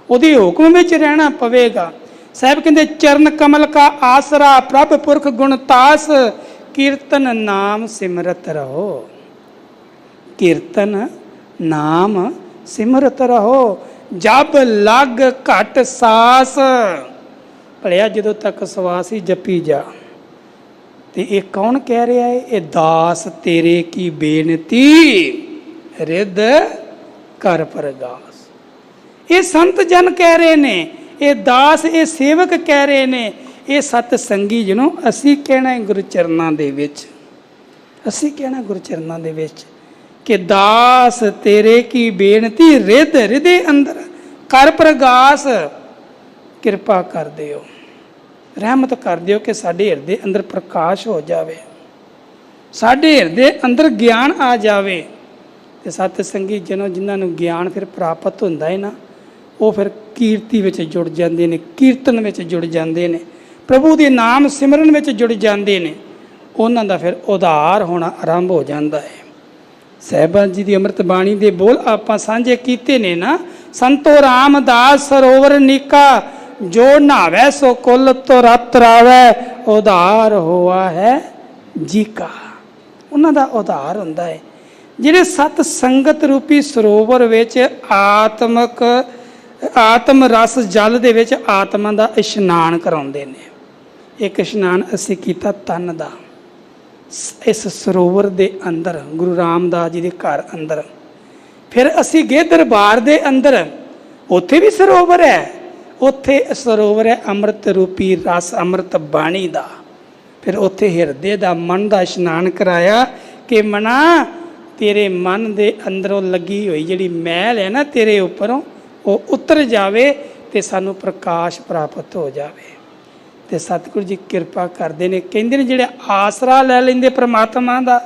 ਉਹਦੇ ਹੁਕਮ ਵਿੱਚ ਰਹਿਣਾ ਪਵੇਗਾ। ਸਾਹਿਬ ਕਹਿੰਦੇ ਚਰਨ ਕਮਲ ਕਾ ਆਸਰਾ ਪ੍ਰਭ ਪੁਰਖ ਗੁਣ ਤਾਸ, ਕੀਰਤਨ ਨਾਮ ਸਿਮਰਤ ਰਹੋ। ਕੀਰਤਨ ਨਾਮ ਸਿਮਰਤ ਰਹੋ, ਜਬ ਲੱਗ ਘਟ ਸਾਸ। ਭਲਿਆ ਜਦੋਂ ਤੱਕ ਸਵਾਸ ਹੀ ਜਪੀ ਜਾ। ਤੇ ਇਹ ਕੌਣ ਕਹਿ ਰਿਹਾ ਹੈ? ਇਹ ਦਾਸ ਤੇਰੇ ਕੀ ਬੇਨਤੀ ਰਿੱਧ ਕਰ ਪ੍ਰਗਾਸ। ਇਹ ਸੰਤ ਜਨ ਕਹਿ ਰਹੇ ਨੇ, ਇਹ ਦਾਸ, ਇਹ ਸੇਵਕ ਕਹਿ ਰਹੇ ਨੇ, ਇਹ ਸਤ ਸੰਗੀ ਜਿਹਨੂੰ ਅਸੀਂ ਕਹਿਣਾ ਗੁਰੂ ਚਰਨਾਂ ਦੇ ਵਿੱਚ, ਅਸੀਂ ਕਹਿਣਾ ਗੁਰੂ ਚਰਨਾਂ ਦੇ ਵਿੱਚ ਕਿ ਦਾਸ ਤੇਰੇ ਕੀ ਬੇਨਤੀ ਰਿੱਧ ਹਿਰਦੇ ਅੰਦਰ ਕਰ ਪ੍ਰਗਾਸ। ਕਿਰਪਾ ਕਰ ਦਿਓ, ਰਹਿਮਤ ਕਰ ਦਿਓ ਕਿ ਸਾਡੇ ਹਿਰਦੇ ਅੰਦਰ ਪ੍ਰਕਾਸ਼ ਹੋ ਜਾਵੇ, ਸਾਡੇ ਹਿਰਦੇ ਅੰਦਰ ਗਿਆਨ ਆ ਜਾਵੇ। ਤੇ ਸਤ ਸੰਗੀ ਜਨੋ ਜਿਨ੍ਹਾਂ ਨੂੰ ਗਿਆਨ ਫਿਰ ਪ੍ਰਾਪਤ ਹੁੰਦਾ ਹੈ ਨਾ, ਉਹ ਫਿਰ ਕੀਰਤੀ ਵਿੱਚ ਜੁੜ ਜਾਂਦੇ ਨੇ, ਕੀਰਤਨ ਵਿੱਚ ਜੁੜ ਜਾਂਦੇ ਨੇ, ਪ੍ਰਭੂ ਦੇ ਨਾਮ ਸਿਮਰਨ ਵਿੱਚ ਜੁੜ ਜਾਂਦੇ ਨੇ। ਉਹਨਾਂ ਦਾ ਫਿਰ ਉਧਾਰ ਹੋਣਾ ਆਰੰਭ ਹੋ ਜਾਂਦਾ ਹੈ। ਸਾਹਿਬਾਨ ਜੀ ਦੀ ਅੰਮ੍ਰਿਤ ਬਾਣੀ ਦੇ ਬੋਲ ਆਪਾਂ ਸਾਂਝੇ ਕੀਤੇ ਨੇ ਨਾ। ਸੰਤੋ ਰਾਮਦਾਸ ਸਰੋਵਰ ਨੀਕਾ, ਜੋ ਨਹਾਵੇ ਸੋ ਕੁਲ ਤੁਰਤ ਰਾਵੈ, ਉਧਾਰ ਹੋਆ ਹੈ ਜੀ ਕਾ। ਉਹਨਾਂ ਦਾ ਉਧਾਰ ਹੁੰਦਾ ਹੈ ਜਿਹੜੇ ਸਤ ਸੰਗਤ ਰੂਪੀ ਸਰੋਵਰ ਵਿੱਚ ਆਤਮ ਰਸ ਜਲ ਦੇ ਵਿੱਚ ਆਤਮਾ ਦਾ ਇਸ਼ਨਾਨ ਕਰਾਉਂਦੇ ਨੇ। ਇੱਕ ਇਸ਼ਨਾਨ ਅਸੀਂ ਕੀਤਾ ਤਨ ਦਾ ਇਸ ਸਰੋਵਰ ਦੇ ਅੰਦਰ, ਗੁਰੂ ਰਾਮਦਾਸ ਜੀ ਦੇ ਘਰ ਅੰਦਰ। ਫਿਰ ਅਸੀਂ ਗਏ ਦਰਬਾਰ ਦੇ ਅੰਦਰ, ਉੱਥੇ ਵੀ ਸਰੋਵਰ ਹੈ, ਉੱਥੇ ਸਰੋਵਰ ਹੈ ਅੰਮ੍ਰਿਤ ਰੂਪੀ ਰਸ ਅੰਮ੍ਰਿਤ ਬਾਣੀ ਦਾ। ਫਿਰ ਉੱਥੇ ਹਿਰਦੇ ਦਾ ਮਨ ਦਾ ਇਸ਼ਨਾਨ ਕਰਾਇਆ ਕਿ ਮਨਾ ਤੇਰੇ ਮਨ ਦੇ ਅੰਦਰੋਂ ਲੱਗੀ ਹੋਈ ਜਿਹੜੀ ਮੈਲ ਹੈ ਨਾ ਤੇਰੇ ਉੱਪਰੋਂ, ਉਹ ਉਤਰ ਜਾਵੇ ਤੇ ਸਾਨੂੰ ਪ੍ਰਕਾਸ਼ ਪ੍ਰਾਪਤ ਹੋ ਜਾਵੇ। ਤੇ ਸਤਿਗੁਰੂ ਜੀ ਕਿਰਪਾ ਕਰਦੇ ਨੇ। ਕਹਿੰਦੇ ਨੇ ਜਿਹੜੇ ਆਸਰਾ ਲੈ ਲੈਂਦੇ ਪ੍ਰਮਾਤਮਾ ਦਾ,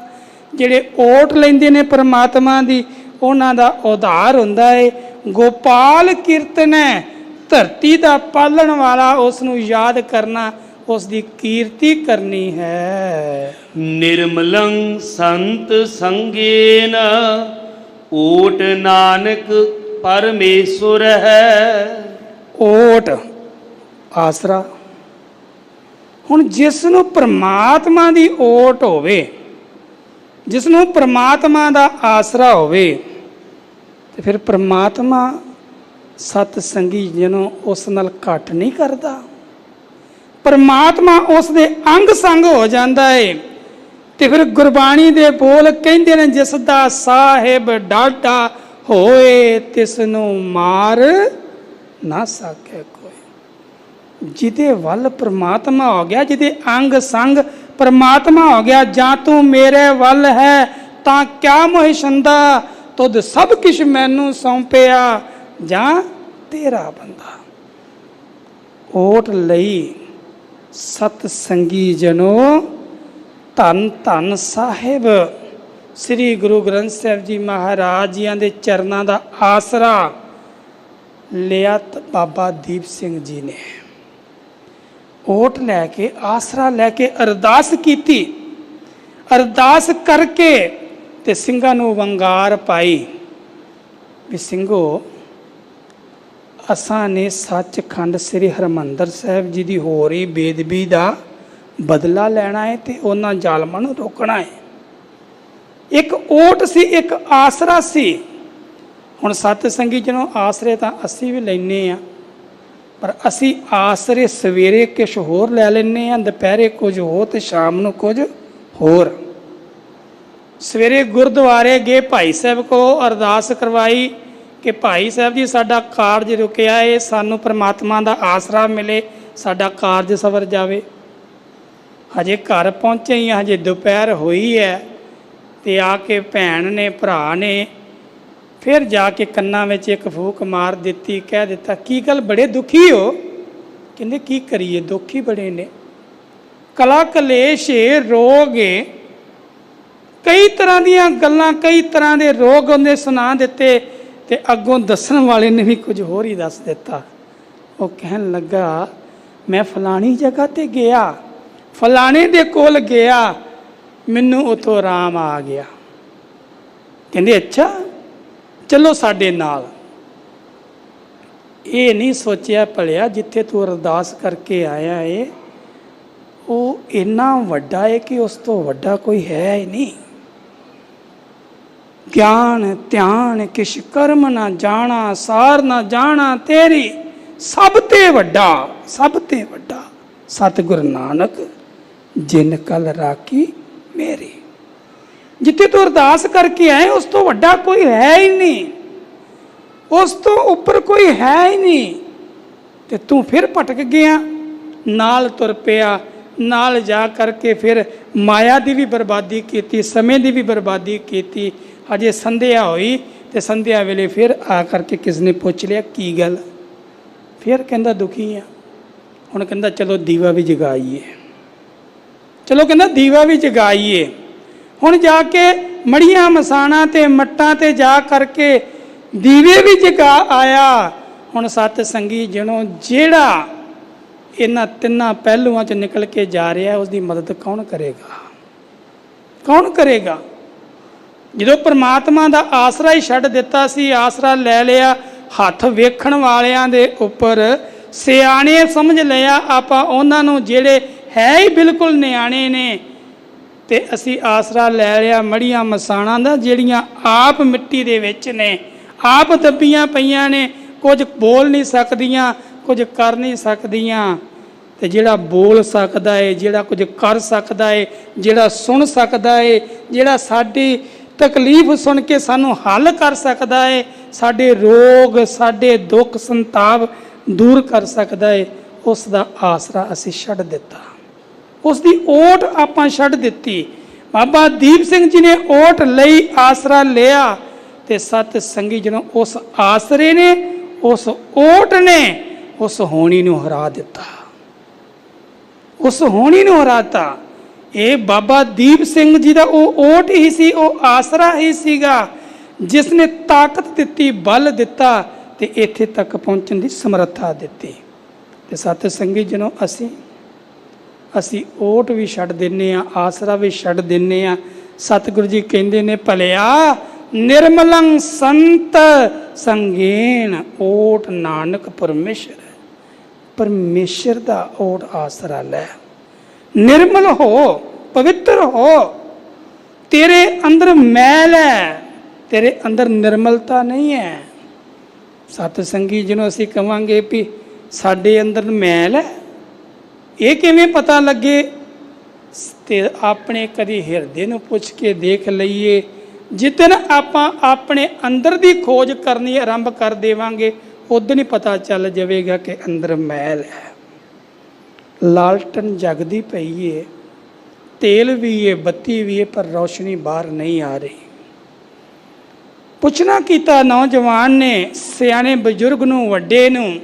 ਜਿਹੜੇ ਓਟ ਲੈਂਦੇ ਨੇ ਪ੍ਰਮਾਤਮਾ ਦੀ, ਉਹਨਾਂ ਦਾ ਉਧਾਰ ਹੁੰਦਾ ਹੈ। ਗੋਪਾਲ ਕੀਰਤਨ ਹੈ, ਧਰਤੀ ਦਾ ਪਾਲਣ ਵਾਲਾ, ਉਸ ਨੂੰ ਯਾਦ ਕਰਨਾ, ਉਸ ਦੀ ਕੀਰਤੀ ਕਰਨੀ ਹੈ। ਨਿਰਮਲੰ ਸੰਤ ਸੰਗੇਨ ਓਟ ਨਾਨਕ ਪਰਮੇਸ਼ੁਰ ਹੈ। ਓਟ ਆਸਰਾ। ਹੁਣ ਜਿਸ ਨੂੰ ਪ੍ਰਮਾਤਮਾ ਦੀ ਓਟ ਹੋਵੇ, ਜਿਸ ਨੂੰ ਪ੍ਰਮਾਤਮਾ ਦਾ ਆਸਰਾ ਹੋਵੇ, ਤੇ ਫਿਰ ਪ੍ਰਮਾਤਮਾ ਸਤ ਸੰਗੀ ਜਿਹਨੂੰ ਉਸ ਨਾਲ ਘੱਟ ਨਹੀਂ ਕਰਦਾ। ਪ੍ਰਮਾਤਮਾ ਉਸ ਦੇ ਅੰਗ ਸੰਗ ਹੋ ਜਾਂਦਾ ਹੈ। ਤੇ ਫਿਰ ਗੁਰਬਾਣੀ ਦੇ ਬੋਲ ਕਹਿੰਦੇ ਨੇ, ਜਿਸ ਦਾ ਸਾਹਿਬ ਡਾਢਾ ਹੋਏ ਤਿਸ ਨੂੰ ਮਾਰ ਨਾ ਸਕੇ ਕੋਈ। ਜਿਹਦੇ ਵੱਲ ਪ੍ਰਮਾਤਮਾ ਹੋ ਗਿਆ, ਜਿਹਦੇ ਅੰਗ ਸੰਗ ਪ੍ਰਮਾਤਮਾ ਹੋ ਗਿਆ, ਜਾਂ ਤੂੰ ਮੇਰੇ ਵੱਲ ਹੈ ਤਾਂ ਕਿਆ ਮੋਹਿ ਛੰਦਾ, ਤੁਧ ਸਭ ਕੁਛ ਮੈਨੂੰ ਸੌਂਪਿਆ, ਜਾਂ ਤੇਰਾ ਬੰਦਾ। ਓਟ ਲਈ ਸਤ ਸੰਗੀ ਜਨੋ, ਧੰਨ ਧੰਨ ਸਾਹਿਬ ਸ੍ਰੀ ਗੁਰੂ ਗ੍ਰੰਥ ਸਾਹਿਬ ਜੀ ਮਹਾਰਾਜ ਜੀਆਂ ਦੇ ਚਰਨਾਂ ਦਾ ਆਸਰਾ ਲਿਆ ਬਾਬਾ ਦੀਪ ਸਿੰਘ ਜੀ ਨੇ। ਓਟ ਲੈ ਕੇ, ਆਸਰਾ ਲੈ ਕੇ ਅਰਦਾਸ ਕੀਤੀ। ਅਰਦਾਸ ਕਰਕੇ ਤੇ ਸਿੰਘਾਂ ਨੂੰ ਵੰਗਾਰ ਪਾਈ ਵੀ ਸਿੰਘੋ, ਅਸਾਂ ਨੇ ਸੱਚਖੰਡ ਸ੍ਰੀ ਹਰਿਮੰਦਰ ਸਾਹਿਬ ਜੀ ਦੀ ਹੋ ਰਹੀ ਬੇਦਬੀ ਦਾ ਬਦਲਾ ਲੈਣਾ ਹੈ ਤੇ ਉਹਨਾਂ ਜ਼ਾਲਮਾਂ ਨੂੰ ਰੋਕਣਾ ਹੈ। ਇੱਕ ਓਟ ਸੀ, ਇੱਕ ਆਸਰਾ ਸੀ। ਹੁਣ ਸਤ ਸੰਗੀ ਜਨੋਂ ਆਸਰੇ ਤਾਂ ਅਸੀਂ ਵੀ ਲੈਂਦੇ ਆ, ਪਰ ਅਸੀਂ ਆਸਰੇ ਸਵੇਰੇ ਕੁਛ ਹੋਰ ਲੈ ਲੈਂਦੇ ਆ, ਦੁਪਹਿਰੇ ਕੁਝ ਹੋਰ ਤੇ ਸ਼ਾਮ ਨੂੰ ਕੁਝ ਹੋਰ। ਸਵੇਰੇ ਗੁਰਦੁਆਰੇ ਗਏ, ਭਾਈ ਸਾਹਿਬ ਕੋਲ ਅਰਦਾਸ ਕਰਵਾਈ ਕਿ ਭਾਈ ਸਾਹਿਬ ਜੀ ਸਾਡਾ ਕਾਰਜ ਰੁਕਿਆ ਏ, ਸਾਨੂੰ ਪ੍ਰਮਾਤਮਾ ਦਾ ਆਸਰਾ ਮਿਲੇ, ਸਾਡਾ ਕਾਰਜ ਸਵਰ ਜਾਵੇ। ਹਜੇ ਘਰ ਪਹੁੰਚੇ ਹੀ, ਹਜੇ ਦੁਪਹਿਰ ਹੋਈ ਹੈ, ਤੇ ਆ ਕੇ ਭੈਣ ਨੇ ਭਰਾ ਨੇ ਫਿਰ ਜਾ ਕੇ ਕੰਨਾਂ ਵਿੱਚ ਇੱਕ ਫੂਕ ਮਾਰ ਦਿੱਤੀ, ਕਹਿ ਦਿੱਤਾ ਕੀ ਗੱਲ ਬੜੇ ਦੁਖੀ ਹੋ? ਕਹਿੰਦੇ ਕੀ ਕਰੀਏ, ਦੁਖੀ ਬੜੇ ਨੇ, ਕਲਾ ਕਲੇਸ਼ ਰੋਗ ਏ, ਕਈ ਤਰ੍ਹਾਂ ਦੀਆਂ ਗੱਲਾਂ, ਕਈ ਤਰ੍ਹਾਂ ਦੇ ਰੋਗ ਉਹਨੇ ਸੁਣਾ ਦਿੱਤੇ, ਤੇ ਅੱਗੋਂ ਦੱਸਣ ਵਾਲੇ ਨੇ ਵੀ ਕੁਝ ਹੋਰ ਹੀ ਦੱਸ ਦਿੱਤਾ। ਉਹ ਕਹਿਣ ਲੱਗਾ ਮੈਂ ਫਲਾਣੀ ਜਗ੍ਹਾ ਤੇ ਗਿਆ, ਫਲਾਣੇ ਦੇ ਕੋਲ ਗਿਆ, ਮੈਨੂੰ ਉੱਥੋਂ ਆਰਾਮ ਆ ਗਿਆ। ਕਹਿੰਦੇ ਅੱਛਾ ਚਲੋ ਸਾਡੇ ਨਾਲ। ਇਹ ਨਹੀਂ ਸੋਚਿਆ ਭਲਿਆ ਜਿੱਥੇ ਤੂੰ ਅਰਦਾਸ ਕਰਕੇ ਆਇਆ ਏ ਉਹ ਇੰਨਾ ਵੱਡਾ ਏ ਕਿ ਉਸ ਤੋਂ ਵੱਡਾ ਕੋਈ ਹੈ ਹੀ ਨਹੀਂ। ਗਿਆਨ ਧਿਆਨ ਕਿਛ ਕਰਮ ਨਾ ਜਾਣਾ, ਸਾਰ ਨਾ ਜਾਣਾ ਤੇਰੀ, ਸਭ ਤੇ ਵੱਡਾ, ਸਭ ਤੇ ਵੱਡਾ ਸਤਿਗੁਰ ਨਾਨਕ ਜਿਨ ਕਲ ਰਾਖੀ ਮੇਰੀ। ਜਿੱਥੇ ਤੂੰ ਅਰਦਾਸ ਕਰਕੇ ਆਏ ਉਸ ਤੋਂ ਵੱਡਾ ਕੋਈ ਹੈ ਹੀ ਨਹੀਂ, ਉਸ ਤੋਂ ਉੱਪਰ ਕੋਈ ਹੈ ਹੀ ਨਹੀਂ, ਤੇ ਤੂੰ ਫਿਰ ਭਟਕ ਗਿਆ, ਨਾਲ ਤੁਰ ਪਿਆ, ਨਾਲ ਜਾ ਕਰਕੇ ਫਿਰ ਮਾਇਆ ਦੀ ਵੀ ਬਰਬਾਦੀ ਕੀਤੀ, ਸਮੇਂ ਦੀ ਵੀ ਬਰਬਾਦੀ ਕੀਤੀ। ਅਜੇ ਸੰਧਿਆ ਹੋਈ ਤੇ ਸੰਧਿਆ ਵੇਲੇ ਫਿਰ ਆ ਕਰਕੇ ਕਿਸ ਨੇ ਪੁੱਛ ਲਿਆ ਕੀ ਗੱਲ? ਫਿਰ ਕਹਿੰਦਾ ਦੁਖੀ ਆ। ਹੁਣ ਕਹਿੰਦਾ ਚਲੋ ਦੀਵਾ ਵੀ ਜਗਾਈਏ, ਚਲੋ ਕਹਿੰਦਾ ਦੀਵਾ ਵੀ ਜਗਾਈਏ। ਹੁਣ ਜਾ ਕੇ ਮੜੀਆਂ ਮਸਾਣਾ ਤੇ ਮੱਟਾਂ ਤੇ ਜਾ ਕਰਕੇ ਦੀਵੇ ਵੀ ਜਗਾ ਆਇਆ। ਹੁਣ ਸਤ ਸੰਗੀ ਜਿਹਨੋਂ ਜਿਹੜਾ ਇਹਨਾਂ ਤਿੰਨਾਂ ਪਹਿਲੂਆਂ 'ਚ ਨਿਕਲ ਕੇ ਜਾ ਰਿਹਾ ਉਸ ਦੀ ਮਦਦ ਕੌਣ ਕਰੇਗਾ? ਕੌਣ ਕਰੇਗਾ? ਜਦੋਂ ਪਰਮਾਤਮਾ ਦਾ ਆਸਰਾ ਹੀ ਛੱਡ ਦਿੱਤਾ ਸੀ, ਆਸਰਾ ਲੈ ਲਿਆ ਹੱਥ ਵੇਖਣ ਵਾਲਿਆਂ ਦੇ ਉੱਪਰ, ਸਿਆਣੇ ਸਮਝ ਲਿਆ ਆਪਾਂ ਉਹਨਾਂ ਨੂੰ ਜਿਹੜੇ ਹੈ ਹੀ ਬਿਲਕੁਲ ਨਿਆਣੇ ਨੇ, ਤੇ ਅਸੀਂ ਆਸਰਾ ਲੈ ਲਿਆ ਮੜੀਆਂ ਮਸਾਣਾ ਦਾ ਜਿਹੜੀਆਂ ਆਪ ਮਿੱਟੀ ਦੇ ਵਿੱਚ ਨੇ, ਆਪ ਦੱਬੀਆਂ ਪਈਆਂ ਨੇ, ਕੁਝ ਬੋਲ ਨਹੀਂ ਸਕਦੀਆਂ, ਕੁਝ ਕਰ ਨਹੀਂ ਸਕਦੀਆਂ। ਤੇ ਜਿਹੜਾ ਬੋਲ ਸਕਦਾ ਏ, ਜਿਹੜਾ ਕੁਝ ਕਰ ਸਕਦਾ ਏ, ਜਿਹੜਾ ਸੁਣ ਸਕਦਾ ਏ, ਜਿਹੜਾ ਸਾਡੀ ਤਕਲੀਫ ਸੁਣ ਕੇ ਸਾਨੂੰ ਹੱਲ ਕਰ ਸਕਦਾ ਏ, ਸਾਡੇ ਰੋਗ ਸਾਡੇ ਦੁੱਖ ਸੰਤਾਪ ਦੂਰ ਕਰ ਸਕਦਾ ਏ, ਉਸ ਦਾ ਆਸਰਾ ਅਸੀਂ ਛੱਡ ਦਿੱਤਾ, ਉਸ ਦੀ ਓਟ ਆਪਾਂ ਛੱਡ ਦਿੱਤੀ। ਬਾਬਾ ਦੀਪ ਸਿੰਘ ਜੀ ਨੇ ਓਟ ਲਈ, ਆਸਰਾ ਲਿਆ, ਤੇ ਸਤ ਸੰਗੀ ਜਦੋਂ ਉਸ ਆਸਰੇ ਨੇ, ਉਸ ਓਟ ਨੇ ਉਸ ਹੋਣੀ ਨੂੰ ਹਰਾ ਦਿੱਤਾ, ਉਸ ਹੋਣੀ ਨੂੰ ਹਰਾਤਾ। ਇਹ ਬਾਬਾ ਦੀਪ ਸਿੰਘ ਜੀ ਦਾ ਉਹ ਓਟ ਹੀ ਸੀ, ਉਹ ਆਸਰਾ ਹੀ ਸੀਗਾ ਜਿਸ ਨੇ ਤਾਕਤ ਦਿੱਤੀ, ਬਲ ਦਿੱਤਾ ਤੇ ਇੱਥੇ ਤੱਕ ਪਹੁੰਚਣ ਦੀ ਸਮਰੱਥਾ ਦਿੱਤੀ। ਤੇ ਸਤ ਸੰਗੀ ਜਨੋਂ ਅਸੀਂ ਓਟ ਵੀ ਛੱਡ ਦਿੰਨੇ ਆ, ਆਸਰਾ ਵੀ ਛੱਡ ਦਿੰਨੇ ਆ। ਸਤਿਗੁਰੂ ਜੀ ਕਹਿੰਦੇ ਨੇ ਭਲਿਆ ਨਿਰਮਲੰ ਸੰਤ ਸੰਗੇਨ ਓਟ ਨਾਨਕ ਪਰਮੇਸ਼ਰ, ਪਰਮੇਸ਼ਰ ਦਾ ਓਟ ਆਸਰਾ ਲੈ, ਨਿਰਮਲ ਹੋ, ਪਵਿੱਤਰ ਹੋ। ਤੇਰੇ ਅੰਦਰ ਮੈਲ ਹੈ, ਤੇਰੇ ਅੰਦਰ ਨਿਰਮਲਤਾ ਨਹੀਂ ਹੈ। ਸਤ ਸੰਗੀ ਜਿਹਨੂੰ ਅਸੀਂ ਕਵਾਂਗੇ ਵੀ ਸਾਡੇ ਅੰਦਰ ਮੈਲ ਹੈ, ਇਹ ਕਿਵੇਂ ਪਤਾ ਲੱਗੇ? ਤੇ ਆਪਣੇ ਕਦੀ ਹਿਰਦੇ ਨੂੰ ਪੁੱਛ ਕੇ ਦੇਖ ਲਈਏ। ਜਿੱਦਣ ਆਪਾਂ ਆਪਣੇ ਅੰਦਰ ਦੀ ਖੋਜ ਕਰਨੀ ਆਰੰਭ ਕਰ ਦੇਵਾਂਗੇ ਉਦੋਂ ਹੀ ਪਤਾ ਚੱਲ ਜਾਵੇਗਾ ਕਿ ਅੰਦਰ ਮੈਲ ਹੈ। ਲਾਲਟਨ ਜਗਦੀ ਪਈ ਏ, ਤੇਲ ਵੀ ਏ, ਬੱਤੀ ਵੀ ਏ, ਪਰ ਰੌਸ਼ਨੀ ਬਾਹਰ ਨਹੀਂ ਆ ਰਹੀ। ਪੁੱਛਣਾ ਕੀਤਾ ਨੌਜਵਾਨ ਨੇ ਸਿਆਣੇ ਬਜ਼ੁਰਗ ਨੂੰ, ਵੱਡੇ ਨੂੰ,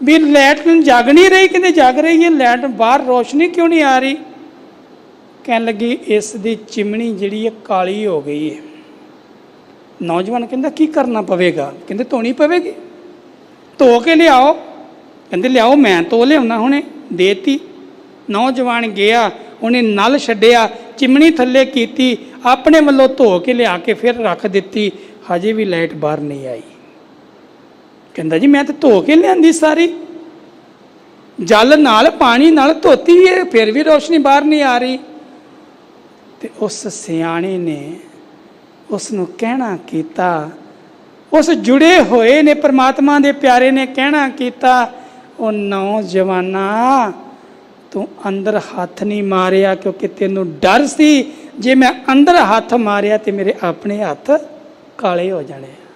ਵੀ ਲਾਈਟ ਜਗ ਨਹੀਂ ਰਹੀ? ਕਹਿੰਦੇ ਜਗ ਰਹੀ ਹੈ ਲਾਈਟ, ਬਾਹਰ ਰੌਸ਼ਨੀ ਕਿਉਂ ਨਹੀਂ ਆ ਰਹੀ? ਕਹਿਣ ਲੱਗੀ ਇਸ ਦੀ ਚਿਮਣੀ ਜਿਹੜੀ ਹੈ ਕਾਲੀ ਹੋ ਗਈ ਹੈ। ਨੌਜਵਾਨ ਕਹਿੰਦਾ ਕੀ ਕਰਨਾ ਪਵੇਗਾ? ਕਹਿੰਦੇ ਧੋਣੀ ਪਵੇਗੀ, ਧੋ ਕੇ ਲਿਆਓ। ਕਹਿੰਦੇ ਲਿਆਓ, ਮੈਂ ਧੋ ਲਿਆਉਣਾ ਹੁਣੇ, ਦੇਤੀ। ਨੌਜਵਾਨ ਗਿਆ, ਉਹਨੇ ਨਲ ਛੱਡਿਆ, ਚਿਮਣੀ ਥੱਲੇ ਕੀਤੀ, ਆਪਣੇ ਵੱਲੋਂ ਧੋ ਕੇ ਲਿਆ ਕੇ ਫਿਰ ਰੱਖ ਦਿੱਤੀ, ਹਜੇ ਵੀ ਲਾਈਟ ਬਾਹਰ ਨਹੀਂ ਆਈ। ਕਹਿੰਦਾ ਜੀ ਮੈਂ ਤਾਂ ਧੋ ਕੇ ਲਿਆਂਦੀ ਸਾਰੀ, ਜਲ ਨਾਲ ਪਾਣੀ ਨਾਲ ਧੋਤੀ ਹੈ, ਫਿਰ ਵੀ ਰੋਸ਼ਨੀ ਬਾਹਰ ਨਹੀਂ ਆ ਰਹੀ। ਤੇ ਉਸ ਸਿਆਣੇ ਨੇ ਉਸ ਨੂੰ ਕਹਿਣਾ ਕੀਤਾ, ਉਸ ਜੁੜੇ ਹੋਏ ਨੇ ਪ੍ਰਮਾਤਮਾ ਦੇ ਪਿਆਰੇ ਨੇ ਕਹਿਣਾ ਕੀਤਾ, ਉਹ ਨੌਜਵਾਨਾ ਤੂੰ ਅੰਦਰ ਹੱਥ ਨਹੀਂ ਮਾਰਿਆ ਕਿਉਂਕਿ ਤੈਨੂੰ ਡਰ ਸੀ ਜੇ ਮੈਂ ਅੰਦਰ ਹੱਥ ਮਾਰਿਆ ਤੇ ਮੇਰੇ ਆਪਣੇ ਹੱਥ ਕਾਲੇ ਹੋ ਜਾਣੇ ਆ,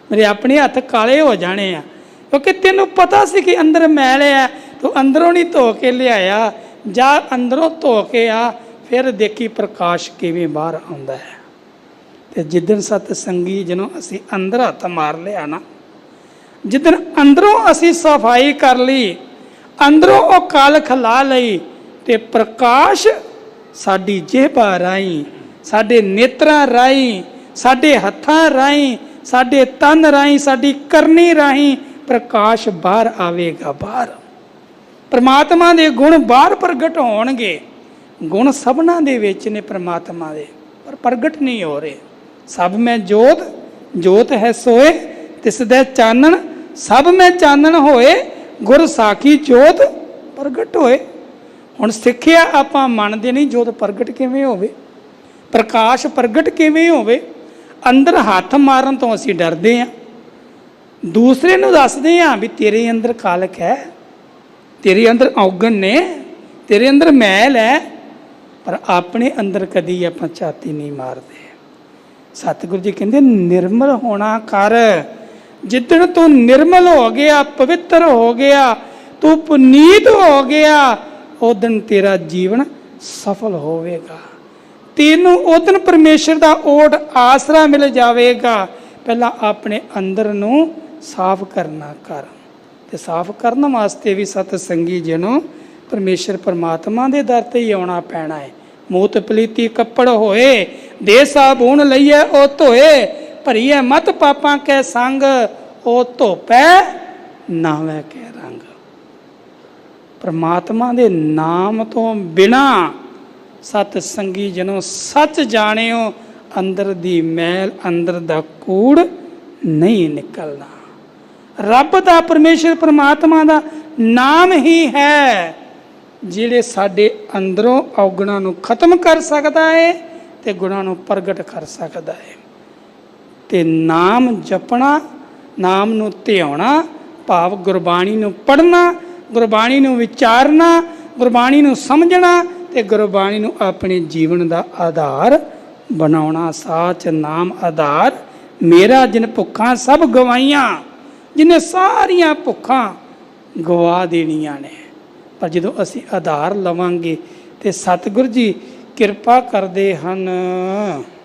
ਮੇਰੇ ਆਪਣੇ ਹੱਥ ਕਾਲੇ ਹੋ ਜਾਣੇ ਆ, ਕਿਉਂਕਿ ਤੈਨੂੰ ਪਤਾ ਸੀ ਕਿ ਅੰਦਰ ਮੈਲ ਹੈ, ਤੂੰ ਅੰਦਰੋਂ ਨਹੀਂ ਧੋ ਕੇ ਲਿਆਇਆ, ਜਾਂ ਅੰਦਰੋਂ ਧੋ ਕੇ ਆ, ਫਿਰ ਦੇਖੀ ਪ੍ਰਕਾਸ਼ ਕਿਵੇਂ ਬਾਹਰ ਆਉਂਦਾ ਹੈ। ਤੇ ਜਿੱਦਣ ਸਤ ਸੰਗੀ ਜਦੋਂ ਅਸੀਂ ਅੰਦਰ ਹੱਥ ਮਾਰ ਲਿਆ ਨਾ, ਜਿੱਦਣ ਅੰਦਰੋਂ ਅਸੀਂ ਸਫਾਈ ਕਰ ਲਈ, ਅੰਦਰੋਂ ਉਹ ਕਾਲਖ ਲਾ ਲਈ, ਤੇ ਪ੍ਰਕਾਸ਼ ਸਾਡੀ ਜੇਬਾਂ ਰਾਹੀਂ, ਸਾਡੇ ਨੇਤਰਾਂ ਰਾਹੀਂ, ਸਾਡੇ ਹੱਥਾਂ ਰਾਹੀਂ, ਸਾਡੇ ਤਨ ਰਾਹੀਂ, ਸਾਡੀ ਕਰਨੀ ਰਾਹੀਂ ਪ੍ਰਕਾਸ਼ ਬਾਹਰ ਆਵੇਗਾ। ਬਾਹਰ ਪ੍ਰਮਾਤਮਾ ਦੇ ਗੁਣ ਬਾਹਰ ਪ੍ਰਗਟ ਹੋਣਗੇ। ਗੁਣ ਸਭਨਾਂ ਦੇ ਵਿੱਚ ਨੇ ਪ੍ਰਮਾਤਮਾ ਦੇ, ਪਰ ਪ੍ਰਗਟ ਨਹੀਂ ਹੋ ਰਹੇ। ਸਭ ਮੈਂ ਜੋਤ, ਜੋਤ ਹੈ ਸੋਏ ਤਿਸ ਦੇ ਚਾਨਣ, ਸਭ ਮੈਂ ਚਾਨਣ ਹੋਏ, ਗੁਰ ਸਾਖੀ ਜੋਤ ਪ੍ਰਗਟ ਹੋਏ। ਹੁਣ ਸਿੱਖਿਆ ਆਪਾਂ ਮੰਨਦੇ ਨਹੀਂ, ਜੋਤ ਪ੍ਰਗਟ ਕਿਵੇਂ ਹੋਵੇ, ਪ੍ਰਕਾਸ਼ ਪ੍ਰਗਟ ਕਿਵੇਂ ਹੋਵੇ। ਅੰਦਰ ਹੱਥ ਮਾਰਨ ਤੋਂ ਅਸੀਂ ਡਰਦੇ ਹਾਂ, ਦੂਸਰੇ ਨੂੰ ਦੱਸਦੇ ਹਾਂ ਵੀ ਤੇਰੇ ਅੰਦਰ ਕਾਲਖ ਹੈ, ਤੇਰੇ ਅੰਦਰ ਔਗਣ ਨੇ, ਤੇਰੇ ਅੰਦਰ ਮੈਲ ਹੈ, ਪਰ ਆਪਣੇ ਅੰਦਰ ਕਦੀ ਆਪਾਂ ਛਾਤੀ ਨਹੀਂ ਮਾਰਦੇ। ਸਤਿਗੁਰੂ ਜੀ ਕਹਿੰਦੇ ਨਿਰਮਲ ਹੋਣਾ ਕਰ। ਜਿੱਦਣ ਤੂੰ ਨਿਰਮਲ ਹੋ ਗਿਆ, ਪਵਿੱਤਰ ਹੋ ਗਿਆ, ਤੂੰ ਪੁਨੀਤ ਹੋ ਗਿਆ, ਉਦਣ ਤੇਰਾ ਜੀਵਨ ਸਫਲ ਹੋਵੇਗਾ। ਤੈਨੂੰ ਉਦਣ ਪਰਮੇਸ਼ਰ ਦਾ ਓਟ ਆਸਰਾ ਮਿਲ ਜਾਵੇਗਾ। ਪਹਿਲਾਂ ਆਪਣੇ ਅੰਦਰ ਨੂੰ ਸਾਫ਼ ਕਰਨਾ ਕਰ, ਤੇ ਸਾਫ਼ ਕਰਨ ਵਾਸਤੇ ਵੀ ਸਤ ਸੰਗੀ ਜਿਹਨੂੰ ਪਰਮੇਸ਼ਰ ਪਰਮਾਤਮਾ ਦੇ ਦਰ ਤੇ ਹੀ ਆਉਣਾ ਪੈਣਾ ਹੈ। ਮੂਤ ਪਲੀਤੀ ਕੱਪੜ ਹੋਏ, ਦੇ ਸਾਬੂਨ ਲਈਏ ਉਹ ਧੋਏ, ਭਰੀਏ ਮਤ ਪਾਪਾਂ ਕੈ ਸੰਗ, ਉਹ ਧੋਪੈ ਨਾਵੇਂ ਕੈ ਰੰਗ। ਪਰਮਾਤਮਾ ਦੇ ਨਾਮ ਤੋਂ ਬਿਨਾ ਸਤ ਸੰਗੀ ਜਿਹਨੂੰ ਸੱਚ ਜਾਣਿਓ, ਅੰਦਰ ਦੀ ਮੈਲ, ਅੰਦਰ ਦਾ ਕੂੜ ਨਹੀਂ ਨਿਕਲਣਾ। ਰੱਬ ਦਾ, ਪਰਮੇਸ਼ਰ ਪਰਮਾਤਮਾ ਦਾ ਨਾਮ ਹੀ ਹੈ ਜਿਹੜੇ ਸਾਡੇ ਅੰਦਰੋਂ ਔਗਣਾਂ ਨੂੰ ਖਤਮ ਕਰ ਸਕਦਾ ਹੈ ਤੇ ਗੁਣਾਂ ਨੂੰ ਪ੍ਰਗਟ ਕਰ ਸਕਦਾ ਹੈ। ਤੇ ਨਾਮ ਜਪਣਾ, ਨਾਮ ਨੂੰ ਧਿਆਉਣਾ, ਭਾਵ ਗੁਰਬਾਣੀ ਨੂੰ ਪੜ੍ਹਨਾ, ਗੁਰਬਾਣੀ ਨੂੰ ਵਿਚਾਰਨਾ, ਗੁਰਬਾਣੀ ਨੂੰ ਸਮਝਣਾ ਤੇ ਗੁਰਬਾਣੀ ਨੂੰ ਆਪਣੇ ਜੀਵਨ ਦਾ ਆਧਾਰ ਬਣਾਉਣਾ। ਸਾਚ ਨਾਮ ਆਧਾਰ ਮੇਰਾ, ਜਿਨ ਭੁੱਖਾਂ ਸਭ ਗਵਾਈਆਂ, ਜਿਹਨੇ ਸਾਰੀਆਂ ਭੁੱਖਾਂ ਗਵਾ ਦੇਣੀਆਂ ਨੇ। ਪਰ ਜਦੋਂ ਅਸੀਂ ਆਧਾਰ ਲਵਾਂਗੇ ਤੇ ਸਤਿਗੁਰੂ ਜੀ ਕਿਰਪਾ ਕਰਦੇ ਹਨ।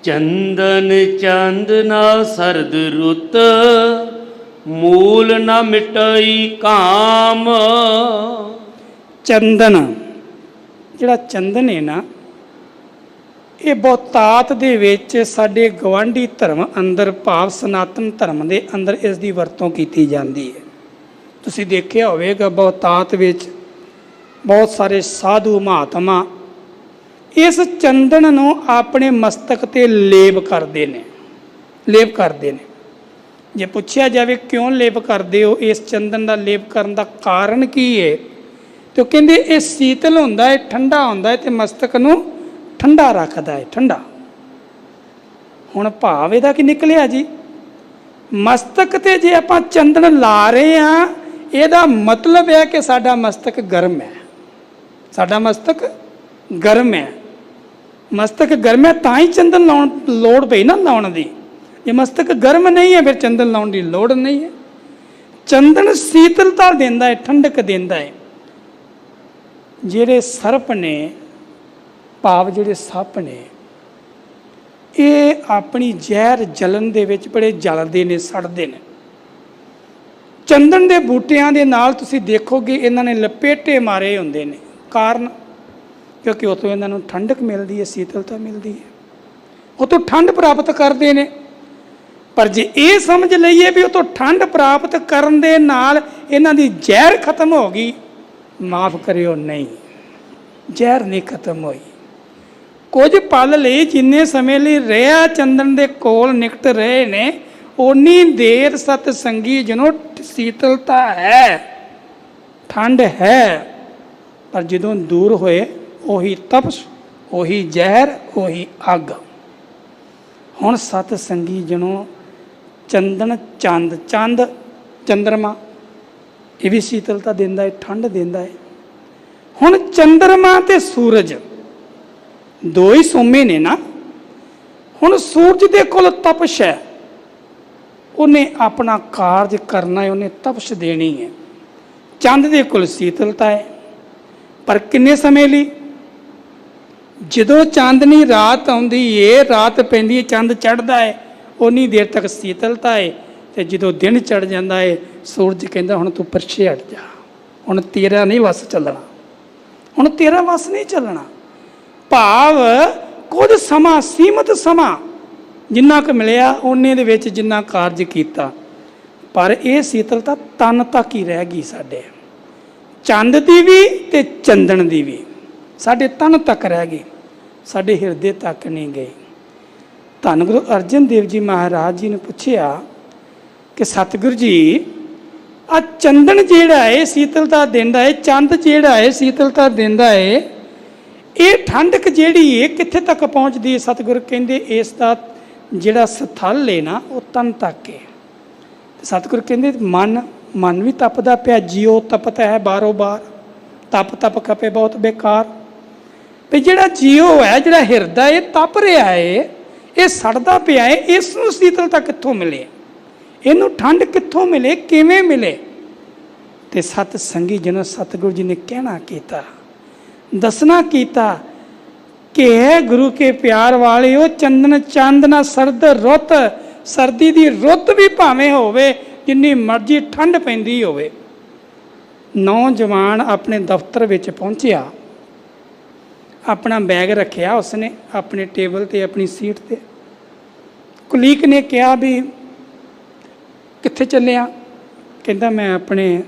ਚੰਦਨ ਚੰਦ ਨਾ ਸਰਦ ਰੁੱਤ, ਮੂਲ ਨਾ ਮਿਟਈ ਕਾਮ। ਚੰਦਨ, ਜਿਹੜਾ ਚੰਦਨ ਹੈ ਨਾ, ਇਹ ਬਹੁਤਾਤ ਦੇ ਵਿੱਚ ਸਾਡੇ ਗਵਾਂਢੀ ਧਰਮ ਅੰਦਰ, ਭਾਵ ਸਨਾਤਨ ਧਰਮ ਦੇ ਅੰਦਰ ਇਸ ਦੀ ਵਰਤੋਂ ਕੀਤੀ ਜਾਂਦੀ ਹੈ। ਤੁਸੀਂ ਦੇਖਿਆ ਹੋਵੇਗਾ ਬਹੁਤਾਤ ਵਿੱਚ ਬਹੁਤ ਸਾਰੇ ਸਾਧੂ ਮਹਾਤਮਾ ਇਸ ਚੰਦਨ ਨੂੰ ਆਪਣੇ ਮਸਤਕ ਤੇ ਲੇਪ ਕਰਦੇ ਨੇ, ਲੇਪ ਕਰਦੇ ਨੇ। ਜੇ ਪੁੱਛਿਆ ਜਾਵੇ ਕਿਉਂ ਲੇਪ ਕਰਦੇ ਹੋ, ਇਸ ਚੰਦਨ ਦਾ ਲੇਪ ਕਰਨ ਦਾ ਕਾਰਨ ਕੀ ਹੈ, ਤੇ ਉਹ ਕਹਿੰਦੇ ਇਹ ਸੀਤਲ ਹੁੰਦਾ ਹੈ, ਠੰਡਾ ਹੁੰਦਾ ਹੈ, ਤੇ ਮਸਤਕ ਨੂੰ ਠੰਡਾ ਰੱਖਦਾ ਹੈ, ਠੰਡਾ। ਹੁਣ ਭਾਵ ਇਹਦਾ ਕੀ ਨਿਕਲਿਆ ਜੀ, ਮਸਤਕ ਤੇ ਜੇ ਆਪਾਂ ਚੰਦਨ ਲਾ ਰਹੇ ਹਾਂ, ਇਹਦਾ ਮਤਲਬ ਹੈ ਕਿ ਸਾਡਾ ਮਸਤਕ ਗਰਮ ਹੈ, ਸਾਡਾ ਮਸਤਕ ਗਰਮ ਹੈ। ਮਸਤਕ ਗਰਮ ਹੈ ਤਾਂ ਹੀ ਚੰਦਨ ਲਾਉਣ ਲੋੜ ਪਈ ਨਾ ਲਾਉਣ ਦੀ। ਜੇ ਮਸਤਕ ਗਰਮ ਨਹੀਂ ਹੈ ਫਿਰ ਚੰਦਨ ਲਾਉਣ ਦੀ ਲੋੜ ਨਹੀਂ ਹੈ। ਚੰਦਨ ਸੀਤਲਤਾ ਦਿੰਦਾ ਹੈ, ਠੰਡਕ ਦਿੰਦਾ ਹੈ। ਜਿਹੜੇ ਸਰਪ ਨੇ, ਭਾਵ ਜਿਹੜੇ ਸੱਪ ਨੇ, ਇਹ ਆਪਣੀ ਜ਼ਹਿਰ ਜਲਨ ਦੇ ਵਿੱਚ ਬੜੇ ਜਲਦੇ ਨੇ, ਸੜਦੇ ਨੇ। ਚੰਦਨ ਦੇ ਬੂਟਿਆਂ ਦੇ ਨਾਲ ਤੁਸੀਂ ਦੇਖੋਗੇ ਇਹਨਾਂ ਨੇ ਲਪੇਟੇ ਮਾਰੇ ਹੁੰਦੇ ਨੇ। ਕਾਰਨ ਕਿਉਂਕਿ ਉਤੋਂ ਇਹਨਾਂ ਨੂੰ ਠੰਡਕ ਮਿਲਦੀ ਹੈ, ਸੀਤਲਤਾ ਮਿਲਦੀ ਹੈ, ਉਤੋਂ ਠੰਡ ਪ੍ਰਾਪਤ ਕਰਦੇ ਨੇ। ਪਰ ਜੇ ਇਹ ਸਮਝ ਲਈਏ ਵੀ ਉਤੋਂ ਠੰਡ ਪ੍ਰਾਪਤ ਕਰਨ ਦੇ ਨਾਲ ਇਹਨਾਂ ਦੀ ਜ਼ਹਿਰ ਖਤਮ ਹੋ ਗਈ, ਮਾਫ ਕਰਿਓ, ਨਹੀਂ, ਜ਼ਹਿਰ ਨਹੀਂ ਖਤਮ ਹੋਈ। ਕੁਝ ਪਲ ਲਈ, ਜਿੰਨੇ ਸਮੇਂ ਲਈ ਰਿਹਾ ਚੰਦਨ ਦੇ ਕੋਲ ਨਿਕਟ ਰਹੇ ਨੇ, ਓਨੀ ਦੇਰ ਸਤ ਸੰਗੀ ਜਿਹਨੂੰ ਸੀਤਲਤਾ ਹੈ, ਠੰਡ ਹੈ। ਪਰ ਜਦੋਂ ਦੂਰ ਹੋਏ ਉਹੀ ਤਪਸ਼, ਉਹੀ ਜ਼ਹਿਰ ਉਹੀ ਅੱਗ। ਹੁਣ ਸਤ ਸੰਗੀ ਜਣੋ ਚੰਦਨ ਚੰਦ ਚੰਦ ਚੰਦਰਮਾ ਇਹ ਵੀ ਸ਼ੀਤਲਤਾ ਦਿੰਦਾ ਹੈ, ਠੰਡ ਦਿੰਦਾ ਹੈ। ਹੁਣ ਚੰਦਰਮਾ ਤੇ ਸੂਰਜ ਦੋ ਹੀ ਸੋਮੇ ਨੇ ਨਾ। ਹੁਣ ਸੂਰਜ ਦੇ ਕੋਲ ਤਪਸ਼ ਹੈ, ਉਹਨੇ ਆਪਣਾ ਕਾਰਜ ਕਰਨਾ ਹੈ, ਉਹਨੇ ਤਪਸ਼ ਦੇਣੀ ਹੈ। ਚੰਦ ਦੇ ਕੋਲ ਸ਼ੀਤਲਤਾ ਹੈ, ਪਰ ਕਿੰਨੇ ਸਮੇਂ ਲਈ? ਜਦੋਂ ਚਾਂਦਨੀ ਰਾਤ ਆਉਂਦੀ ਏ, ਰਾਤ ਪੈਂਦੀ ਹੈ, ਚੰਦ ਚੜ੍ਹਦਾ ਹੈ, ਉਨੀ ਦੇਰ ਤੱਕ ਸ਼ੀਤਲਤਾ ਹੈ। ਤੇ ਜਦੋਂ ਦਿਨ ਚੜ੍ਹ ਜਾਂਦਾ ਹੈ, ਸੂਰਜ ਕਹਿੰਦਾ ਹੁਣ ਤੂੰ ਪਿੱਛੇ ਹਟ ਜਾ, ਹੁਣ ਤੇਰਾ ਨਹੀਂ ਵਸ ਚੱਲਣਾ, ਹੁਣ ਤੇਰਾ ਵਸ ਨਹੀਂ ਚੱਲਣਾ। ਭਾਵ ਕੁਝ ਸਮਾਂ, ਸੀਮਤ ਸਮਾਂ ਜਿੰਨਾ ਕੁ ਮਿਲਿਆ ਉਹਨੇ ਦੇ ਵਿੱਚ ਜਿੰਨਾ ਕਾਰਜ ਕੀਤਾ, ਪਰ ਇਹ ਸ਼ੀਤਲਤਾ ਤਨ ਤੱਕ ਹੀ ਰਹਿ ਗਈ। ਸਾਡੇ ਚੰਦ ਦੀ ਵੀ ਤੇ ਚੰਦਨ ਦੀ ਵੀ ਸਾਡੇ ਤਨ ਤੱਕ ਰਹਿ ਗਈ, ਸਾਡੇ ਹਿਰਦੇ ਤੱਕ ਨਹੀਂ ਗਈ। ਧੰਨ ਗੁਰੂ ਅਰਜਨ ਦੇਵ ਜੀ ਮਹਾਰਾਜ ਜੀ ਨੇ ਪੁੱਛਿਆ ਕਿ ਸਤਿਗੁਰੂ ਜੀ ਆ ਚੰਦਨ ਜਿਹੜਾ ਹੈ ਸ਼ੀਤਲਤਾ ਦਿੰਦਾ ਹੈ, ਚੰਦ ਜਿਹੜਾ ਹੈ ਸ਼ੀਤਲਤਾ ਦਿੰਦਾ ਹੈ, ਇਹ ਠੰਡਕ ਜਿਹੜੀ ਹੈ ਕਿੱਥੇ ਤੱਕ ਪਹੁੰਚਦੀ ਹੈ? ਸਤਿਗੁਰੂ ਕਹਿੰਦੇ ਇਸ ਦਾ ਜਿਹੜਾ ਸਥਲ ਹੈ ਨਾ ਉਹ ਤਨ ਤੱਕ ਹੈ। ਸਤਿਗੁਰੂ ਕਹਿੰਦੇ ਮਨ ਵੀ ਤਪਦਾ ਪਿਆ, ਜੀਓ ਤਪਤ ਹੈ ਬਾਰੋ ਬਾਰ, ਤਪ ਖਪੇ ਬਹੁਤ ਬੇਕਾਰ। ਵੀ ਜਿਹੜਾ ਜੀਓ ਹੈ, ਜਿਹੜਾ ਹਿਰਦਾ ਇਹ ਤਪ ਰਿਹਾ ਹੈ, ਇਹ ਸੜਦਾ ਪਿਆ ਹੈ, ਇਸ ਨੂੰ ਸ਼ੀਤਲਤਾ ਕਿੱਥੋਂ ਮਿਲੇ? ਇਹਨੂੰ ਠੰਡ ਕਿੱਥੋਂ ਮਿਲੇ? ਕਿਵੇਂ ਮਿਲੇ? ਤੇ ਸਤ ਸੰਗੀ ਜਿਹਨੂੰ ਸਤਿਗੁਰੂ ਜੀ ਨੇ ਕਹਿਣਾ ਕੀਤਾ, ਦੱਸਣਾ ਕੀਤਾ ਕਿ ਹੈ ਗੁਰੂ ਕੇ ਪਿਆਰ ਵਾਲਿਓ, ਚੰਦਨ ਚੰਦ ਨਾ ਸਰਦ ਰੁੱਤ, ਸਰਦੀ ਦੀ ਰੁੱਤ ਵੀ ਭਾਵੇਂ ਹੋਵੇ, ਜਿੰਨੀ ਮਰਜ਼ੀ ਠੰਡ ਪੈਂਦੀ ਹੋਵੇ। ਨੌਜਵਾਨ ਆਪਣੇ ਦਫ਼ਤਰ ਵਿੱਚ ਪਹੁੰਚਿਆ, ਆਪਣਾ ਬੈਗ ਰੱਖਿਆ ਉਸਨੇ ਆਪਣੇ ਟੇਬਲ ਤੇ, ਆਪਣੀ ਸੀਟ ਤੇ। ਕੁਲੀਕ ਨੇ ਕਿਹਾ ਵੀ ਕਿੱਥੇ ਚੱਲਿਆ? ਕਹਿੰਦਾ ਮੈਂ ਆਪਣੇ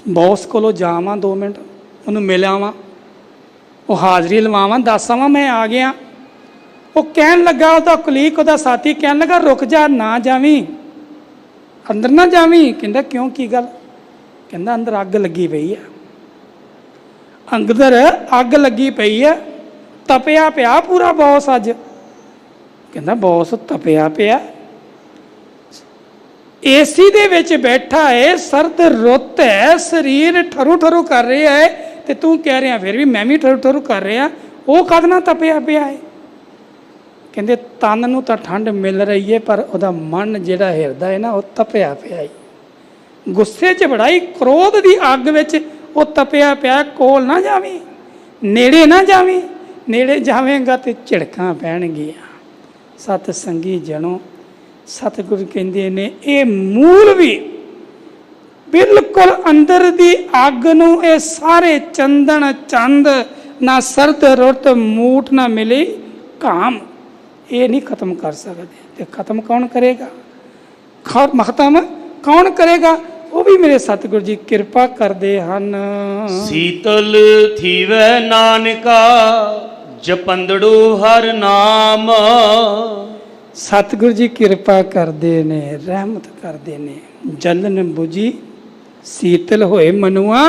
ਬੌਸ ਕੋਲੋਂ ਜਾਵਾਂ 2 ਮਿੰਟ, ਉਹਨੂੰ ਮਿਲ ਆਵਾਂ, ਉਹ ਹਾਜ਼ਰੀ ਲਵਾਵਾਂ, ਦੱਸ ਆਵਾਂ ਮੈਂ ਆ ਗਿਆ। ਉਹ ਕਹਿਣ ਲੱਗਾ, ਉਹਦਾ ਕੁਲੀਕ, ਉਹਦਾ ਸਾਥੀ ਕਹਿਣ ਲੱਗਾ ਰੁਕ ਜਾ, ਨਾ ਜਾਵੀਂ, ਅੰਦਰ ਨਾ ਜਾਵੀਂ। ਕਹਿੰਦਾ ਕਿਉਂ, ਕੀ ਗੱਲ? ਕਹਿੰਦਾ ਅੰਦਰ ਅੱਗ ਲੱਗੀ ਪਈ ਆ, ਅੰਦਰ ਅੱਗ ਲੱਗੀ ਪਈ ਆ, ਤਪਿਆ ਪਿਆ ਪੂਰਾ ਬੌਸ ਅੱਜ। ਕਹਿੰਦਾ ਬੌਸ ਤਪਿਆ ਪਿਆ, ਏਸੀ ਦੇ ਵਿੱਚ ਬੈਠਾ ਹੈ, ਸਰਦ ਰੁੱਤ ਹੈ, ਸਰੀਰ ਠਰੂ ਠਰੂ ਕਰ ਰਿਹਾ ਹੈ, ਤੇ ਤੂੰ ਕਹਿ ਰਿਹਾ ਫਿਰ ਵੀ ਮੈਂ ਵੀ ਠਰੂ ਠਰੂ ਕਰ ਰਿਹਾ, ਉਹ ਕਦ ਨਾ ਤਪਿਆ ਪਿਆ ਹੈ? ਕਹਿੰਦੇ ਤਨ ਨੂੰ ਤਾਂ ਠੰਡ ਮਿਲ ਰਹੀ ਹੈ, ਪਰ ਉਹਦਾ ਮਨ ਜਿਹੜਾ ਹਿਰਦਾ ਹੈ ਨਾ ਉਹ ਤਪਿਆ ਪਿਆ ਹੈ। ਗੁੱਸੇ 'ਚ ਬੜਾਈ, ਕ੍ਰੋਧ ਦੀ ਅੱਗ ਵਿੱਚ ਉਹ ਤਪਿਆ ਪਿਆ। ਕੋਲ ਨਾ ਜਾਵੀਂ, ਨੇੜੇ ਨਾ ਜਾਵੀਂ, ਨੇੜੇ ਜਾਵੇਂਗਾ ਤੇ ਝਿੜਕਾਂ ਪੈਣਗੀਆਂ। ਸਤ ਸੰਗੀ ਜਣੋ ਸਤਿਗੁਰੂ ਕਹਿੰਦੇ ਨੇ ਇਹ ਮੂਲ ਵੀ ਬਿਲਕੁਲ ਅੰਦਰ ਦੀ ਅੱਗ ਨੂੰ, ਇਹ ਸਾਰੇ ਚੰਦਨ ਚੰਦ ਨਾ ਸਰਦ ਰੁੱਤ ਮੂਠ ਨਾ ਮਿਲੇ ਕਾਮ, ਇਹ ਨਹੀਂ ਖਤਮ ਕਰ ਸਕਦੇ। ਤੇ ਖਤਮ ਕੌਣ ਕਰੇਗਾ? ਖਤਮ ਕੌਣ ਕਰੇਗਾ? ਉਹ ਵੀ ਮੇਰੇ ਸਤਿਗੁਰੂ ਜੀ ਕਿਰਪਾ ਕਰਦੇ ਹਨ। ਸੀਤਲ ਥੀਵੈ ਨਾਨਕਾ ਜਪੰਦੜੋ ਹਰ ਨਾਮ। ਸਤਿਗੁਰੂ ਜੀ ਕਿਰਪਾ ਕਰਦੇ ਨੇ, ਰਹਿਮਤ ਕਰਦੇ ਨੇ। ਜਲਨ ਬੁਝੀ ਸੀਤਲ ਹੋਏ ਮਨੁਆ,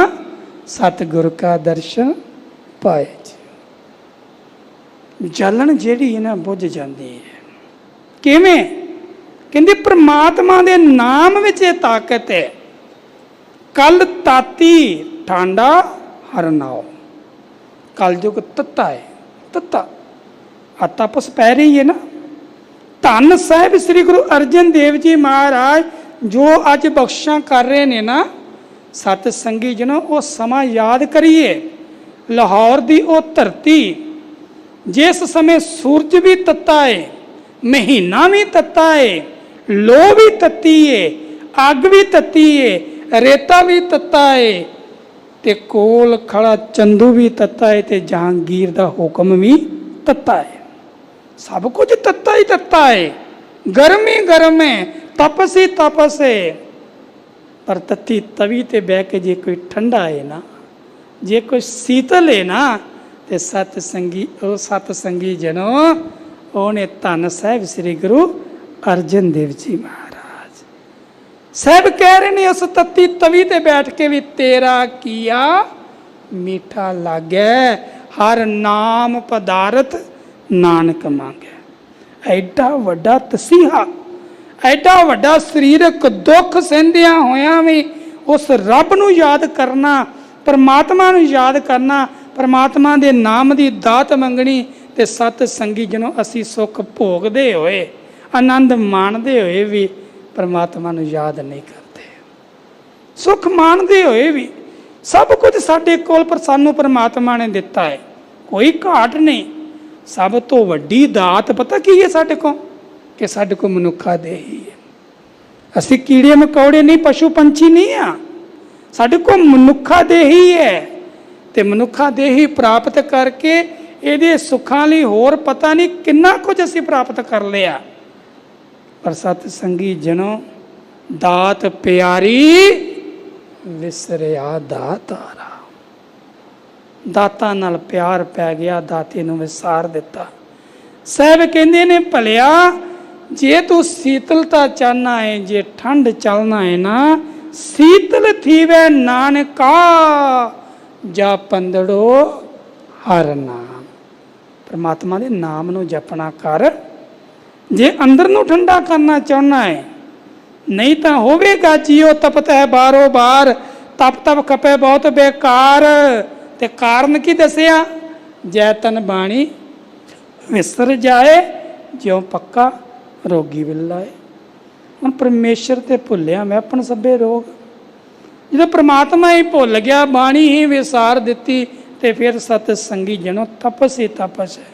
ਸਤਿਗੁਰ ਕਾ ਦਰਸ਼ਨ ਪਾਏ। ਜਲਨ ਜਿਹੜੀ ਹੈ ਨਾ ਬੁਝ ਜਾਂਦੀ ਹੈ। ਕਿਵੇਂ? ਕਹਿੰਦੇ ਪ੍ਰਮਾਤਮਾ ਦੇ ਨਾਮ ਵਿੱਚ ਇਹ ਤਾਕਤ ਹੈ। ਕਲ ਤਾਤੀ ਠਾਂਡਾ ਹਰ ਨਾਉ, ਕਲਯੁਗ ਤੱਤਾ ਹੈ, ਤੱਤਾ ਆ ਤਪਸ ਪੈ ਰਹੀ ਹੈ ਨਾ। ਧੰਨ ਸਾਹਿਬ ਸ੍ਰੀ ਗੁਰੂ ਅਰਜਨ ਦੇਵ ਜੀ ਮਹਾਰਾਜ ਜੋ ਅੱਜ ਬਖਸ਼ਾਂ ਕਰ ਰਹੇ ਨੇ ਨਾ, ਸਤ ਸੰਗੀ ਜਨੋ ਉਹ ਸਮਾਂ ਯਾਦ ਕਰੀਏ। ਲਾਹੌਰ ਦੀ ਉਹ ਧਰਤੀ ਜਿਸ ਸਮੇਂ ਸੂਰਜ ਵੀ ਤੱਤਾ ਹੈ, ਮਹੀਨਾ ਵੀ ਤੱਤਾ ਹੈ, ਲੋ ਵੀ ਤੱਤੀ ਹੈ, ਅੱਗ ਵੀ ਤੱਤੀ ਹੈ, ਰੇਤਾ ਵੀ ਤੱਤਾ ਹੈ, ਤੇ ਕੋਲ ਖੜਾ ਚੰਦੂ ਵੀ ਤੱਤਾ ਹੈ, ਤੇ ਜਹਾਂਗੀਰ ਦਾ ਹੁਕਮ ਵੀ ਤੱਤਾ ਹੈ। ਸਭ ਕੁਝ ਤੱਤਾ ਹੀ ਤੱਤਾ ਹੈ। ਗਰਮ ਹੀ ਗਰਮ ਹੈ, ਤਪਸ ਹੀ ਤਪਸ ਹੈ। ਪਰ ਤੱਤੀ ਤਵੀ ਤੇ ਬਹਿ ਕੇ ਜੇ ਕੋਈ ਠੰਡਾ ਹੈ ਨਾ, ਜੇ ਕੋਈ ਸੀਤਲ ਹੈ ਨਾ, ਤੇ ਸਤ ਸੰਗੀ ਜਨੋ ਉਹਨੇ ਧੰਨ ਸਾਹਿਬ ਸ੍ਰੀ ਗੁਰੂ ਅਰਜਨ ਦੇਵ ਜੀ ਮਹਾਰਾਜ ਸਾਹਿਬ ਕਹਿ ਰਹੇ ਨੇ, ਉਸ ਤੱਤੀ ਤਵੀ ਤੇ ਬੈਠ ਕੇ ਵੀ ਤੇਰਾ ਕੀਆ ਮੀਠਾ ਲੱਗੈ, ਹਰ ਨਾਮ ਪਦਾਰਥ ਨਾਨਕ ਮੰਗੈ। ਐਡਾ ਵੱਡਾ ਤਸੀਹਾ, ਐਡਾ ਵੱਡਾ ਸਰੀਰਕ ਦੁੱਖ ਸਹਿੰਦਿਆਂ ਹੋਇਆਂ ਵੀ ਉਸ ਰੱਬ ਨੂੰ ਯਾਦ ਕਰਨਾ, ਪਰਮਾਤਮਾ ਨੂੰ ਯਾਦ ਕਰਨਾ, ਪਰਮਾਤਮਾ ਦੇ ਨਾਮ ਦੀ ਦਾਤ ਮੰਗਣੀ। ਤੇ ਸਤ ਸੰਗੀ ਜਨੋਂ ਅਸੀਂ ਸੁੱਖ ਭੋਗਦੇ ਹੋਏ, ਆਨੰਦ ਮਾਣਦੇ ਹੋਏ ਵੀ ਪਰਮਾਤਮਾ ਨੂੰ ਯਾਦ ਨਹੀਂ ਕਰਦੇ। ਸੁੱਖ ਮਾਣਦੇ ਹੋਏ ਵੀ ਸਭ ਕੁਝ ਸਾਡੇ ਕੋਲ ਪਰ ਸਾਨੂੰ ਪਰਮਾਤਮਾ ਨੇ ਦਿੱਤਾ ਹੈ, ਕੋਈ ਘਾਟ ਨਹੀਂ। ਸਭ ਤੋਂ ਵੱਡੀ ਦਾਤ ਪਤਾ ਕੀ ਹੈ ਸਾਡੇ ਕੋਲ? ਕਿ ਸਾਡੇ ਕੋਲ ਮਨੁੱਖਾ ਦੇਹੀ ਹੈ। ਅਸੀਂ ਕੀੜੇ ਮਕੌੜੇ ਨਹੀਂ, ਪਸ਼ੂ ਪੰਛੀ ਨਹੀਂ ਆ, ਸਾਡੇ ਕੋਲ ਮਨੁੱਖਾ ਦੇਹੀ ਹੈ। ਤੇ ਮਨੁੱਖਾ ਦੇਹੀ ਪ੍ਰਾਪਤ ਕਰਕੇ ਇਹਦੇ ਸੁੱਖਾਂ ਲਈ ਹੋਰ ਪਤਾ ਨਹੀਂ ਕਿੰਨਾ ਕੁਝ ਅਸੀਂ ਪ੍ਰਾਪਤ ਕਰ ਲਿਆ। ਪਰ ਸਤ ਸੰਗੀ ਜਨੋ, ਦਾਤ ਪਿਆਰੀ ਵਿਸਰਿਆ ਦਾਤਾਰਾ। ਦਾਤਾਂ ਨਾਲ ਪਿਆਰ ਪੈ ਗਿਆ, ਦਾਤੇ ਨੂੰ ਵਿਸਾਰ ਦਿੱਤਾ। ਸਾਹਿਬ ਕਹਿੰਦੇ ਨੇ ਭਲਿਆ, ਜੇ ਤੂੰ ਸੀਤਲਤਾ ਚਾਹਨਾ ਹੈ, ਜੇ ਠੰਡ ਚੱਲਣਾ ਹੈ ਨਾ, ਸੀਤਲ ਥੀਵੈ ਨਾਨਕਾ ਜਾ ਪੰਦੜੋ ਹਰ ਨਾਮ। ਪਰਮਾਤਮਾ ਦੇ ਨਾਮ ਨੂੰ ਜਪਣਾ ਕਰ। ਜੇ ਅੰਦਰ ਨੂੰ ਠੰਡਾ ਕਰਨਾ ਚਾਹੁੰਦਾ ਹੈ, ਨਹੀਂ ਤਾਂ ਹੋਵੇਗਾ ਜੀਓ ਤਪਤ ਹੈ ਬਾਰੋ ਬਾਰ, ਤਪ ਤਪ ਖਪੇ ਬਹੁਤ ਬੇਕਾਰ। ਤੇ ਕਾਰਨ ਕੀ ਦੱਸਿਆ? ਜੈ ਤਨ ਬਾਣੀ ਵਿਸਰ ਜਾਏ, ਜਿਉ ਪੱਕਾ ਰੋਗੀ ਵਿਲਾਏ। ਹੁਣ ਪਰਮੇਸ਼ਰ ਤੇ ਭੁੱਲਿਆ ਮੈਂ ਆਪਣ ਸਭੇ ਰੋਗ। ਜਦੋਂ ਪ੍ਰਮਾਤਮਾ ਹੀ ਭੁੱਲ ਗਿਆ, ਬਾਣੀ ਹੀ ਵਿਸਾਰ ਦਿੱਤੀ, ਤੇ ਫਿਰ ਸਤ ਸੰਗੀ ਜਨੋ ਤਪਸ ਹੀ ਤਪਸ ਹੈ।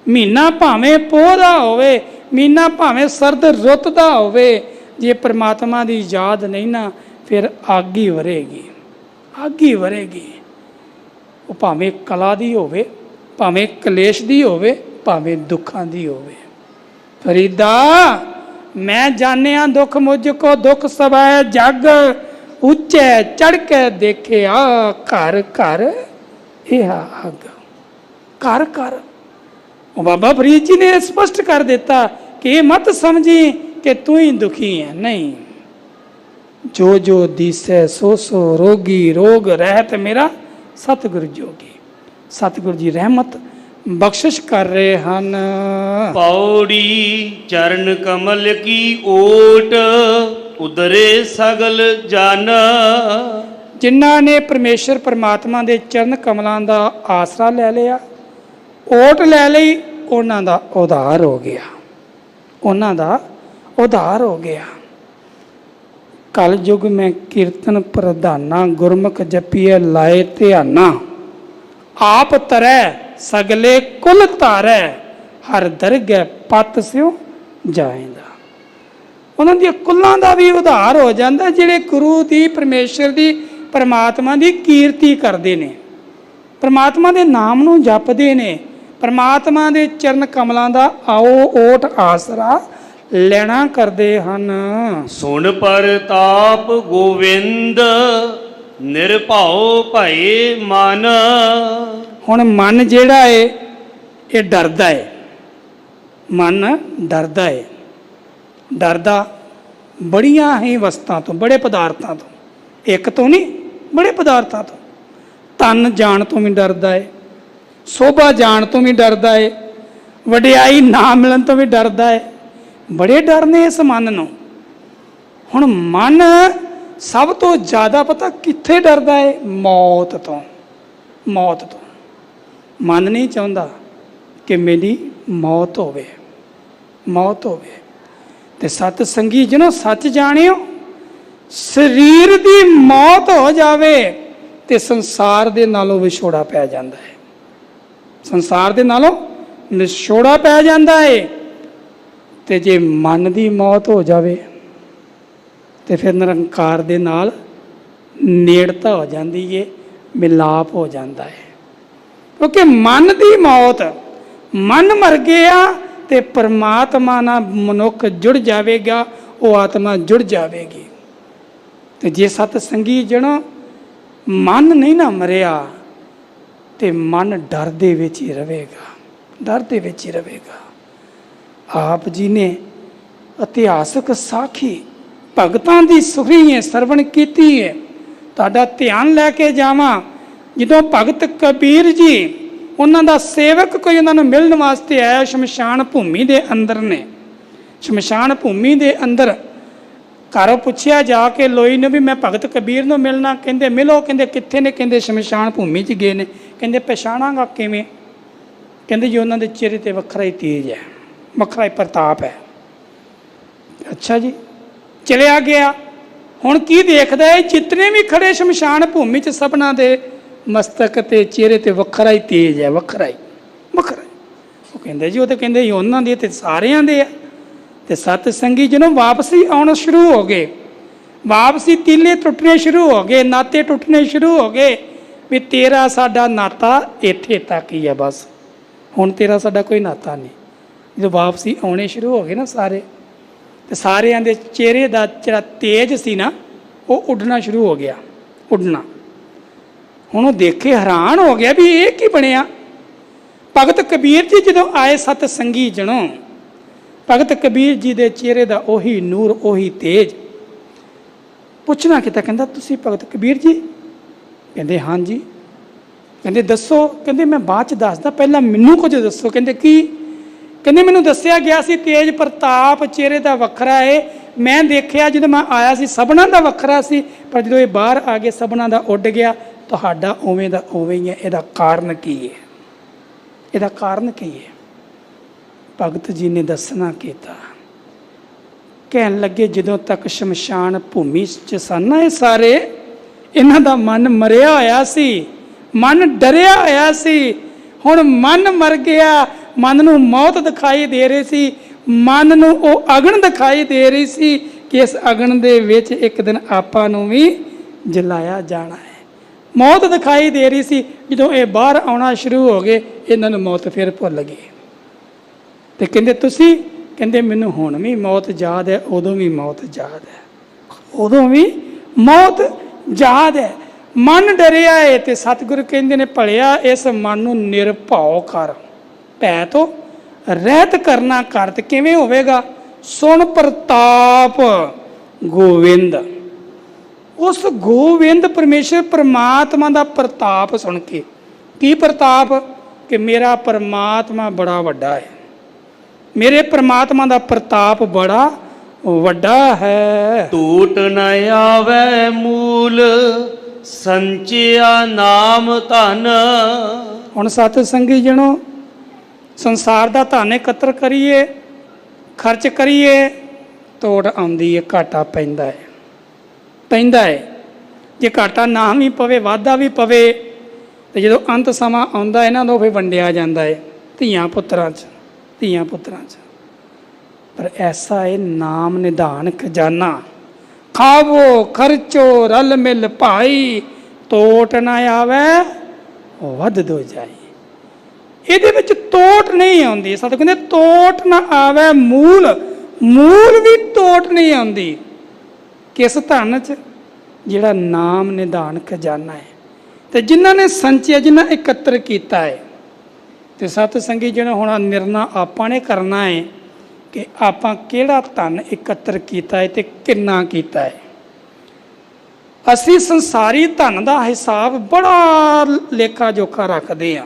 ਮਹੀਨਾ ਭਾਵੇਂ ਪੋਹ ਦਾ ਹੋਵੇ, ਮਹੀਨਾ ਭਾਵੇਂ ਸਰਦ ਰੁੱਤ ਦਾ ਹੋਵੇ, ਜੇ ਪ੍ਰਮਾਤਮਾ ਦੀ ਯਾਦ ਨਹੀਂ ਨਾ, ਫਿਰ ਅੱਗ ਹੀ ਵਰੇਗੀ, ਅੱਗ ਹੀ ਵਰੇਗੀ। ਉਹ ਭਾਵੇਂ ਕਲਾ ਦੀ ਹੋਵੇ, ਭਾਵੇਂ ਕਲੇਸ਼ ਦੀ ਹੋਵੇ, ਭਾਵੇਂ ਦੁੱਖਾਂ ਦੀ ਹੋਵੇ। ਫਰੀਦਾ ਮੈਂ ਜਾਣਿਆ ਦੁੱਖ ਮੁਝ ਕੋ, ਦੁੱਖ ਸਵੈ ਜਗ ਉੱਚੇ ਚੜ ਕੇ ਦੇਖਿਆ, ਘਰ ਘਰ ਇਹ ਅੱਗ। ਘਰ ਘਰ ਉਹ ਬਾਬਾ ਫਰੀਦ ਜੀ ਨੇ ਸਪਸ਼ਟ ਕਰ ਦਿੱਤਾ ਕਿ ਇਹ ਮਤ ਸਮਝੀ ਕਿ ਤੂੰ ਹੀ ਦੁਖੀ ਹੈ, ਨਹੀਂ। ਜੋ ਜੋ ਦੀਸੈ ਸੋ ਸੋ ਰੋਗੀ, ਰੋਗ ਰਹਿਤ ਮੇਰਾ ਸਤਿਗੁਰ ਜੋਗੀ। ਸਤਿਗੁਰ ਜੀ ਰਹਿਮਤ ਬਖਸ਼ਿਸ਼ ਕਰ ਰਹੇ ਹਨ। ਪੌੜੀ ਚਰਨ ਕਮਲ ਕੀ ਓਟ, ਉਦਰੇ ਸਗਲ ਜਨ। ਜਿਨ੍ਹਾਂ ਨੇ ਪਰਮੇਸ਼ਰ ਪਰਮਾਤਮਾ ਦੇ ਚਰਨ ਕਮਲਾਂ ਦਾ ਆਸਰਾ ਲੈ ਲਿਆ, ਓਟ ਲੈ ਲਈ, ਉਹਨਾਂ ਦਾ ਉਧਾਰ ਹੋ ਗਿਆ, ਉਹਨਾਂ ਦਾ ਉਧਾਰ ਹੋ ਗਿਆ। ਕਲ ਯੁਗ ਮੈਂ ਕੀਰਤਨ ਪ੍ਰਧਾਨਾ, ਗੁਰਮੁਖ ਜਪੀਏ ਲਾਏ ਧਿਆਨਾ। ਆਪ ਤਰੈ ਸਗਲੇ ਕੁਲ ਧਾਰੈ, ਹਰ ਦਰਗਹਿ ਪਤ ਸਿਉ ਜਾਏਂਦਾ। ਉਹਨਾਂ ਦੀਆਂ ਕੁੱਲਾਂ ਦਾ ਵੀ ਉਧਾਰ ਹੋ ਜਾਂਦਾ, ਜਿਹੜੇ ਗੁਰੂ ਦੀ, ਪਰਮੇਸ਼ਰ ਦੀ, ਪਰਮਾਤਮਾ ਦੀ ਕੀਰਤੀ ਕਰਦੇ ਨੇ, ਪਰਮਾਤਮਾ ਦੇ ਨਾਮ ਨੂੰ ਜਪਦੇ ਨੇ, ਪਰਮਾਤਮਾ ਦੇ ਚਰਨ ਕਮਲਾਂ ਦਾ ਆਓ ਓਟ ਆਸਰਾ ਲੈਣਾ ਕਰਦੇ ਹਨ। ਸੁਣ ਪਰਤਾਪ ਗੋਵਿੰਦ, ਨਿਰਭਉ ਭਏ ਮਨ। ਹੁਣ ਮਨ ਜਿਹੜਾ ਏ ਇਹ ਡਰਦਾ ਏ, ਮਨ ਡਰਦਾ ਏ। ਡਰਦਾ ਬੜੀਆਂ ਹੀ ਵਸਤਾਂ ਤੋਂ, ਬੜੇ ਪਦਾਰਥਾਂ ਤੋਂ, ਇੱਕ ਤੋਂ ਨਹੀਂ, ਬੜੇ ਪਦਾਰਥਾਂ ਤੋਂ। ਧਨ ਜਾਣ ਤੋਂ ਵੀ ਡਰਦਾ ਏ, ਸੋਭਾ ਜਾਣ ਤੋਂ ਵੀ ਡਰਦਾ ਏ, ਵਡਿਆਈ ਨਾ ਮਿਲਣ ਤੋਂ ਵੀ ਡਰਦਾ ਏ। ਬੜੇ ਡਰ ਨੇ ਇਸ ਮਨ ਨੂੰ। ਹੁਣ ਮਨ ਸਭ ਤੋਂ ਜ਼ਿਆਦਾ ਪਤਾ ਕਿੱਥੇ ਡਰਦਾ ਏ? ਮੌਤ ਤੋਂ। ਮੌਤ ਤੋਂ ਮਨ ਨਹੀਂ ਚਾਹੁੰਦਾ ਕਿ ਮੇਰੀ ਮੌਤ ਹੋਵੇ, ਮੌਤ ਹੋਵੇ। ਤੇ ਸਤ ਸੰਗੀ ਜਿਹਨੂੰ ਸੱਚ ਜਾਣਿਓ, ਸਰੀਰ ਦੀ ਮੌਤ ਹੋ ਜਾਵੇ ਤੇ ਸੰਸਾਰ ਦੇ ਨਾਲੋਂ ਵਿਛੋੜਾ ਪੈ ਜਾਂਦਾ ਹੈ, ਸੰਸਾਰ ਦੇ ਨਾਲੋਂ ਵਿਛੋੜਾ ਪੈ ਜਾਂਦਾ ਹੈ। ਤੇ ਜੇ ਮਨ ਦੀ ਮੌਤ ਹੋ ਜਾਵੇ ਤੇ ਫਿਰ ਨਿਰੰਕਾਰ ਦੇ ਨਾਲ ਨੇੜਤਾ ਹੋ ਜਾਂਦੀ ਏ, ਮਿਲਾਪ ਹੋ ਜਾਂਦਾ ਹੈ। ਕਿਉਂਕਿ ਮਨ ਦੀ ਮੌਤ, ਮਨ ਮਰ ਗਿਆ ਤੇ ਪਰਮਾਤਮਾ ਨਾਲ ਮਨੁੱਖ ਜੁੜ ਜਾਵੇਗਾ, ਉਹ ਆਤਮਾ ਜੁੜ ਜਾਵੇਗੀ। ਤੇ ਜੇ ਸਤ ਸੰਗੀ ਜਣੋ ਮਨ ਨਹੀਂ ਨਾ ਮਰਿਆ ਤੇ ਮਨ ਡਰ ਦੇ ਵਿੱਚ ਹੀ ਰਹੇਗਾ, ਡਰ ਦੇ ਵਿੱਚ ਹੀ ਰਹੇਗਾ। ਆਪ ਜੀ ਨੇ ਇਤਿਹਾਸਕ ਸਾਖੀ ਭਗਤਾਂ ਦੀ ਸੁਖੀ ਸਰਵਣ ਕੀਤੀ ਹੈ। ਤੁਹਾਡਾ ਧਿਆਨ ਲੈ ਕੇ ਜਾਵਾਂ, ਜਦੋਂ ਭਗਤ ਕਬੀਰ ਜੀ ਉਹਨਾਂ ਦਾ ਸੇਵਕ ਕੋਈ ਉਹਨਾਂ ਨੂੰ ਮਿਲਣ ਵਾਸਤੇ ਆਇਆ। ਸ਼ਮਸ਼ਾਨ ਭੂਮੀ ਦੇ ਅੰਦਰ ਨੇ, ਸ਼ਮਸ਼ਾਨ ਭੂਮੀ ਦੇ ਅੰਦਰ ਘਰੋਂ ਪੁੱਛਿਆ ਜਾ ਕੇ ਲੋਈ ਨੂੰ ਵੀ ਮੈਂ ਭਗਤ ਕਬੀਰ ਨੂੰ ਮਿਲਣਾ। ਕਹਿੰਦੇ ਮਿਲੋ। ਕਹਿੰਦੇ ਕਿੱਥੇ ਨੇ? ਕਹਿੰਦੇ ਸ਼ਮਸ਼ਾਨ ਭੂਮੀ 'ਚ ਗਏ ਨੇ। ਕਹਿੰਦੇ ਪਛਾਣਾਂਗਾ ਕਿਵੇਂ? ਕਹਿੰਦੇ ਜੀ ਉਹਨਾਂ ਦੇ ਚਿਹਰੇ 'ਤੇ ਵੱਖਰਾ ਹੀ ਤੇਜ ਹੈ, ਵੱਖਰਾ ਹੀ ਪ੍ਰਤਾਪ ਹੈ। ਅੱਛਾ ਜੀ, ਚਲਿਆ ਗਿਆ। ਹੁਣ ਕੀ ਦੇਖਦਾ ਹੈ? ਜਿਤਨੇ ਵੀ ਖੜੇ ਸ਼ਮਸ਼ਾਨ ਭੂਮੀ 'ਚ ਸਭਨਾਂ ਦੇ ਮਸਤਕ ਤੇ ਚਿਹਰੇ 'ਤੇ ਵੱਖਰਾ ਹੀ ਤੇਜ ਹੈ, ਵੱਖਰਾ ਹੀ ਵੱਖਰਾ। ਉਹ ਕਹਿੰਦੇ ਜੀ ਉਹ ਤਾਂ ਕਹਿੰਦੇ ਉਹਨਾਂ ਦੇ ਤੇ ਸਾਰਿਆਂ ਦੇ ਆ। ਤੇ ਸਤ ਸੰਗੀ ਜਦੋਂ ਵਾਪਸੀ ਆਉਣਾ ਸ਼ੁਰੂ ਹੋ ਗਏ, ਵਾਪਸੀ ਤੀਲੇ ਟੁੱਟਣੇ ਸ਼ੁਰੂ ਹੋ ਗਏ, ਨਾਤੇ ਟੁੱਟਣੇ ਸ਼ੁਰੂ ਹੋ ਗਏ ਵੀ ਤੇਰਾ ਸਾਡਾ ਨਾਤਾ ਇੱਥੇ ਤੱਕ ਹੀ ਆ, ਬਸ ਹੁਣ ਤੇਰਾ ਸਾਡਾ ਕੋਈ ਨਾਤਾ ਨਹੀਂ। ਜਦੋਂ ਵਾਪਸੀ ਆਉਣੇ ਸ਼ੁਰੂ ਹੋ ਗਏ ਨਾ ਸਾਰੇ, ਤੇ ਸਾਰਿਆਂ ਦੇ ਚਿਹਰੇ ਦਾ ਜਿਹੜਾ ਤੇਜ ਸੀ ਨਾ ਉਹ ਉੱਡਣਾ ਸ਼ੁਰੂ ਹੋ ਗਿਆ, ਉੱਡਣਾ। ਹੁਣ ਉਹ ਦੇਖੇ ਹੈਰਾਨ ਹੋ ਗਿਆ ਵੀ ਇਹ ਕੀ ਬਣਿਆ। ਭਗਤ ਕਬੀਰ ਜੀ ਜਦੋਂ ਆਏ ਸਤ ਸੰਗੀ ਜਣੋਂ, ਭਗਤ ਕਬੀਰ ਜੀ ਦੇ ਚਿਹਰੇ ਦਾ ਉਹੀ ਨੂਰ, ਉਹੀ ਤੇਜ। ਪੁੱਛਣਾ ਕੀਤਾ, ਕਹਿੰਦਾ ਤੁਸੀਂ ਭਗਤ ਕਬੀਰ ਜੀ? ਕਹਿੰਦੇ ਹਾਂਜੀ। ਕਹਿੰਦੇ ਦੱਸੋ? ਕਹਿੰਦੇ ਮੈਂ ਬਾਅਦ 'ਚ ਦੱਸਦਾ, ਪਹਿਲਾਂ ਮੈਨੂੰ ਕੁਝ ਦੱਸੋ। ਕਹਿੰਦੇ ਕੀ? ਕਹਿੰਦੇ ਮੈਨੂੰ ਦੱਸਿਆ ਗਿਆ ਸੀ ਤੇਜ ਪ੍ਰਤਾਪ ਚਿਹਰੇ ਦਾ ਵੱਖਰਾ ਹੈ। ਮੈਂ ਦੇਖਿਆ ਜਦੋਂ ਮੈਂ ਆਇਆ ਸੀ ਸਭਨਾਂ ਦਾ ਵੱਖਰਾ ਸੀ, ਪਰ ਜਦੋਂ ਇਹ ਬਾਹਰ ਆ ਗਏ ਸਭਨਾਂ ਦਾ ਉੱਡ ਗਿਆ। ਤੁਹਾਡਾ ਉਵੇਂ ਦਾ ਉਵੇਂ ਹੀ ਹੈ। ਇਹਦਾ ਕਾਰਨ ਕੀ ਹੈ? ਇਹਦਾ ਕਾਰਨ ਕੀ ਹੈ? ਭਗਤ ਜੀ ਨੇ ਦੱਸਣਾ ਕੀਤਾ। ਕਹਿਣ ਲੱਗੇ ਜਦੋਂ ਤੱਕ ਸ਼ਮਸ਼ਾਨ ਭੂਮੀ 'ਚ ਸਨ ਨਾ ਇਹ ਸਾਰੇ, ਇਹਨਾਂ ਦਾ ਮਨ ਮਰਿਆ ਹੋਇਆ ਸੀ, ਮਨ ਡਰਿਆ ਹੋਇਆ ਸੀ। ਹੁਣ ਮਨ ਮਰ ਗਿਆ, ਮਨ ਨੂੰ ਮੌਤ ਦਿਖਾਈ ਦੇ ਰਹੀ ਸੀ, ਮਨ ਨੂੰ ਉਹ ਅਗਨ ਦਿਖਾਈ ਦੇ ਰਹੀ ਸੀ ਕਿ ਇਸ ਅਗਨ ਦੇ ਵਿੱਚ ਇੱਕ ਦਿਨ ਆਪਾਂ ਨੂੰ ਵੀ ਜਲਾਇਆ ਜਾਣਾ ਹੈ। ਮੌਤ ਦਿਖਾਈ ਦੇ ਰਹੀ ਸੀ। ਜਦੋਂ ਇਹ ਬਾਹਰ ਆਉਣਾ ਸ਼ੁਰੂ ਹੋ ਗਏ, ਇਹਨਾਂ ਨੂੰ ਮੌਤ ਫਿਰ ਭੁੱਲ ਗਈ। ਤੇ ਕਹਿੰਦੇ ਤੁਸੀਂ? ਕਹਿੰਦੇ ਮੈਨੂੰ ਹੁਣ ਵੀ ਮੌਤ ਯਾਦ ਹੈ, ਉਦੋਂ ਵੀ ਮੌਤ ਯਾਦ ਹੈ, ਉਦੋਂ ਵੀ ਮੌਤ ਯਾਦ ਹੈ। ਮਨ ਡਰਿਆ ਹੈ ਤੇ ਸਤਿਗੁਰੂ ਕਹਿੰਦੇ ਨੇ ਭਲਿਆ ਇਸ ਮਨ ਨੂੰ ਨਿਰਭਉ ਕਰ, ਭੈ ਤੋਂ ਰਹਿਤ ਕਰਨਾ ਕਰ। ਤੇ ਕਿਵੇਂ ਹੋਵੇਗਾ? ਸੁਣ ਪ੍ਰਤਾਪ ਗੋਵਿੰਦ। ਉਸ ਗੋਵਿੰਦ ਪਰਮੇਸ਼ਰ ਪਰਮਾਤਮਾ ਦਾ ਪ੍ਰਤਾਪ ਸੁਣ ਕੇ। ਕੀ ਪ੍ਰਤਾਪ? ਕਿ ਮੇਰਾ ਪਰਮਾਤਮਾ ਬੜਾ ਵੱਡਾ ਹੈ, ਮੇਰੇ ਪਰਮਾਤਮਾ ਦਾ ਪ੍ਰਤਾਪ ਬੜਾ ਵੱਡਾ ਹੈ। ਟੂਟ ਨ ਆਵੈ ਮੂਲ ਸੰਚਿਆ ਨਾਮ ਧਨ। ਹੁਣ ਸਤ ਸੰਗੀ ਜਣੋ ਸੰਸਾਰ ਦਾ ਧਨ ਇਕੱਤਰ ਕਰੀਏ, ਖਰਚ ਕਰੀਏ, ਤੋੜ ਆਉਂਦੀ ਹੈ, ਘਾਟਾ ਪੈਂਦਾ ਹੈ, ਪੈਂਦਾ ਹੈ। ਜੇ ਘਾਟਾ ਨਾ ਵੀ ਪਵੇ, ਵਾਧਾ ਵੀ ਪਵੇ, ਤੇ ਜਦੋਂ ਅੰਤ ਸਮਾਂ ਆਉਂਦਾ ਹੈ ਨਾ ਉਦੋਂ ਫਿਰ ਵੰਡਿਆ ਜਾਂਦਾ ਹੈ ਧੀਆਂ ਪੁੱਤਰਾਂ 'ਚ, ਧੀਆਂ ਪੁੱਤਰਾਂ 'ਚ। ਪਰ ਐਸਾ ਹੈ ਨਾਮ ਨਿਧਾਨ ਖਜ਼ਾਨਾ, ਖਾਵੋ ਖਰਚੋ ਰਲ ਮਿਲ ਭਾਈ, ਤੋਟ ਨਾ ਆਵੇ ਵੱਧ ਦੋ ਜਾਈ। ਇਹਦੇ ਵਿੱਚ ਤੋਟ ਨਹੀਂ ਆਉਂਦੀ। ਸਤ ਕਹਿੰਦੇ ਤੋਟ ਨਾ ਆਵੇ ਮੂਲ, ਮੂਲ ਵੀ ਤੋਟ ਨਹੀਂ ਆਉਂਦੀ। ਕਿਸ ਧਨ 'ਚ? ਜਿਹੜਾ ਨਾਮ ਨਿਧਾਨ ਖਜ਼ਾਨਾ ਹੈ। ਤੇ ਜਿਨ੍ਹਾਂ ਨੇ ਸੰਚਿਆ, ਜਿਨ੍ਹਾਂ ਇਕੱਤਰ ਕੀਤਾ ਹੈ। ਤੇ ਸਤ ਸੰਗੀ ਜਿਹੜਾ ਹੁਣ ਨਿਰਣਾ ਆਪਾਂ ਨੇ ਕਰਨਾ ਹੈ ਕਿ ਆਪਾਂ ਕਿਹੜਾ ਧਨ ਇਕੱਤਰ ਕੀਤਾ ਹੈ ਤੇ ਕਿੰਨਾ ਕੀਤਾ ਹੈ। ਅਸੀਂ ਸੰਸਾਰੀ ਧਨ ਦਾ ਹਿਸਾਬ ਬੜਾ ਲੇਖਾ ਜੋਖਾ ਰੱਖਦੇ ਹਾਂ।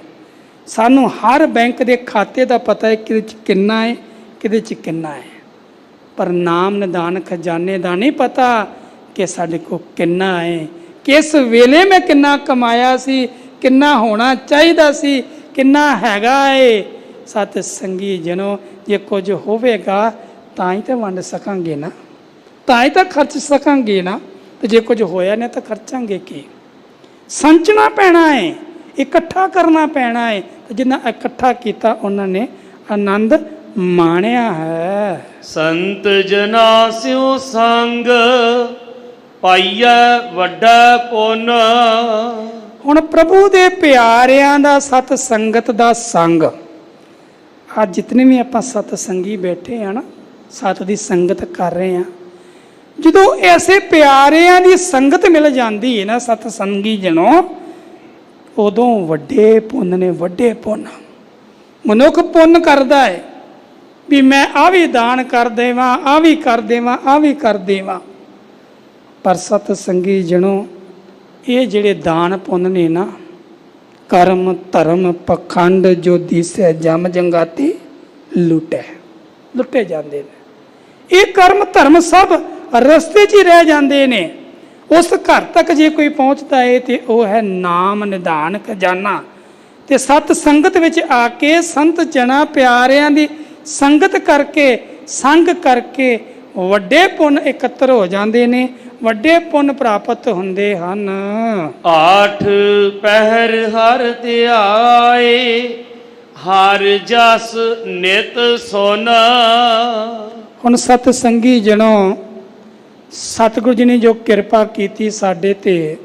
ਸਾਨੂੰ ਹਰ ਬੈਂਕ ਦੇ ਖਾਤੇ ਦਾ ਪਤਾ ਹੈ ਕਿਹਦੇ 'ਚ ਕਿੰਨਾ ਹੈ, ਕਿਹਦੇ 'ਚ ਕਿੰਨਾ ਹੈ। ਪਰ ਨਾਮ ਨਿਧਾਨ ਖਜ਼ਾਨੇ ਦਾ ਨਹੀਂ ਪਤਾ ਕਿ ਸਾਡੇ ਕੋਲ ਕਿੰਨਾ ਹੈ, ਕਿਸ ਵੇਲੇ ਮੈਂ ਕਿੰਨਾ ਕਮਾਇਆ ਸੀ, ਕਿੰਨਾ ਹੋਣਾ ਚਾਹੀਦਾ ਸੀ, ਕਿੰਨਾ ਹੈਗਾ ਏ। ਸਤ ਸੰਗੀ ਜਨੋ ਜੇ ਕੁਝ ਹੋਵੇਗਾ ਤਾਂ ਹੀ ਤਾਂ ਵੰਡ ਸਕਾਂਗੇ ਨਾ, ਤਾਂ ਹੀ ਤਾਂ ਖਰਚ ਸਕਾਂਗੇ ਨਾ। ਤੇ ਜੇ ਕੁਝ ਹੋਇਆ ਨਹੀਂ ਤਾਂ ਖਰਚਾਂਗੇ ਕੀ? ਸੰਚਣਾ ਪੈਣਾ ਹੈ, ਇਕੱਠਾ ਕਰਨਾ ਪੈਣਾ ਹੈ। ਤੇ ਜਿੰਨਾ ਇਕੱਠਾ ਕੀਤਾ ਉਹਨਾਂ ਨੇ ਆਨੰਦ ਮਾਣਿਆ ਹੈ। ਸੰਤ ਜਨਾ ਸਿਉ ਸੰਗ ਪਾਈਐ ਵੱਡਾ ਪੁੰਨ। ਹੁਣ ਪ੍ਰਭੂ ਦੇ ਪਿਆਰਿਆਂ ਦਾ ਸਤ ਸੰਗਤ ਦਾ ਸੰਗ। ਅੱਜ ਜਿਤਨੇ ਵੀ ਆਪਾਂ ਸਤ ਸੰਗੀ ਬੈਠੇ ਆ ਨਾ, ਸਤ ਦੀ ਸੰਗਤ ਕਰ ਰਹੇ ਆ, ਜਦੋਂ ਐਸੇ ਪਿਆਰਿਆਂ ਦੀ ਸੰਗਤ ਮਿਲ ਜਾਂਦੀ ਹੈ ਨਾ ਸਤ ਸੰਗੀ ਜਣੋ, ਉਦੋਂ ਵੱਡੇ ਪੁੰਨ ਨੇ, ਵੱਡੇ ਪੁੰਨ। ਮਨੁੱਖ ਪੁੰਨ ਕਰਦਾ ਹੈ ਵੀ ਮੈਂ ਆਹ ਵੀ ਦਾਨ ਕਰ ਦੇਵਾਂ, ਆਹ ਵੀ ਕਰ ਦੇਵਾਂ, ਆਹ ਵੀ ਕਰ ਦੇਵਾਂ। ਪਰ ਸਤ ਸੰਗੀ ਜਣੋ ਇਹ ਜਿਹੜੇ ਦਾਨ ਪੁੰਨ ਨੇ ਨਾ, ਕਰਮ ਧਰਮ ਪਖੰਡ ਜੋ ਦੀਸੈ ਜਮ ਜੰਗਾਤੀ ਲੁੱਟੈ। ਲੁੱਟੇ ਜਾਂਦੇ ਨੇ। ਇਹ ਕਰਮ ਧਰਮ ਸਭ ਰਸਤੇ 'ਚ ਹੀ ਰਹਿ ਜਾਂਦੇ ਨੇ। ਉਸ ਘਰ ਤੱਕ ਜੇ ਕੋਈ ਪਹੁੰਚਦਾ ਹੈ ਤੇ ਉਹ ਹੈ ਨਾਮ ਨਿਧਾਨ ਖਜ਼ਾਨਾ। ਤੇ ਸਤ ਸੰਗਤ ਵਿੱਚ ਆ ਕੇ ਸੰਤ ਜਣਾ ਪਿਆਰਿਆਂ ਦੀ ਸੰਗਤ ਕਰਕੇ ਸੰਗ ਕਰਕੇ ਵੱਡੇ ਪੁੰਨ ਇਕੱਤਰ ਹੋ ਜਾਂਦੇ ਨੇ, ਵੱਡੇ ਪੁੰਨ ਪ੍ਰਾਪਤ ਹੁੰਦੇ ਹਨ। ਆਠ ਪਹਿਰ ਹਰ ਧਿਆਏ, ਹਰ ਜਸ ਨਿਤ ਸੋਨਾ। ਹੁਣ ਸਤ ਸੰਗੀ ਜਣੋ, ਸਤਿਗੁਰੂ ਜੀ ਨੇ ਜੋ ਕਿਰਪਾ ਕੀਤੀ ਸਾਡੇ ਤੇ,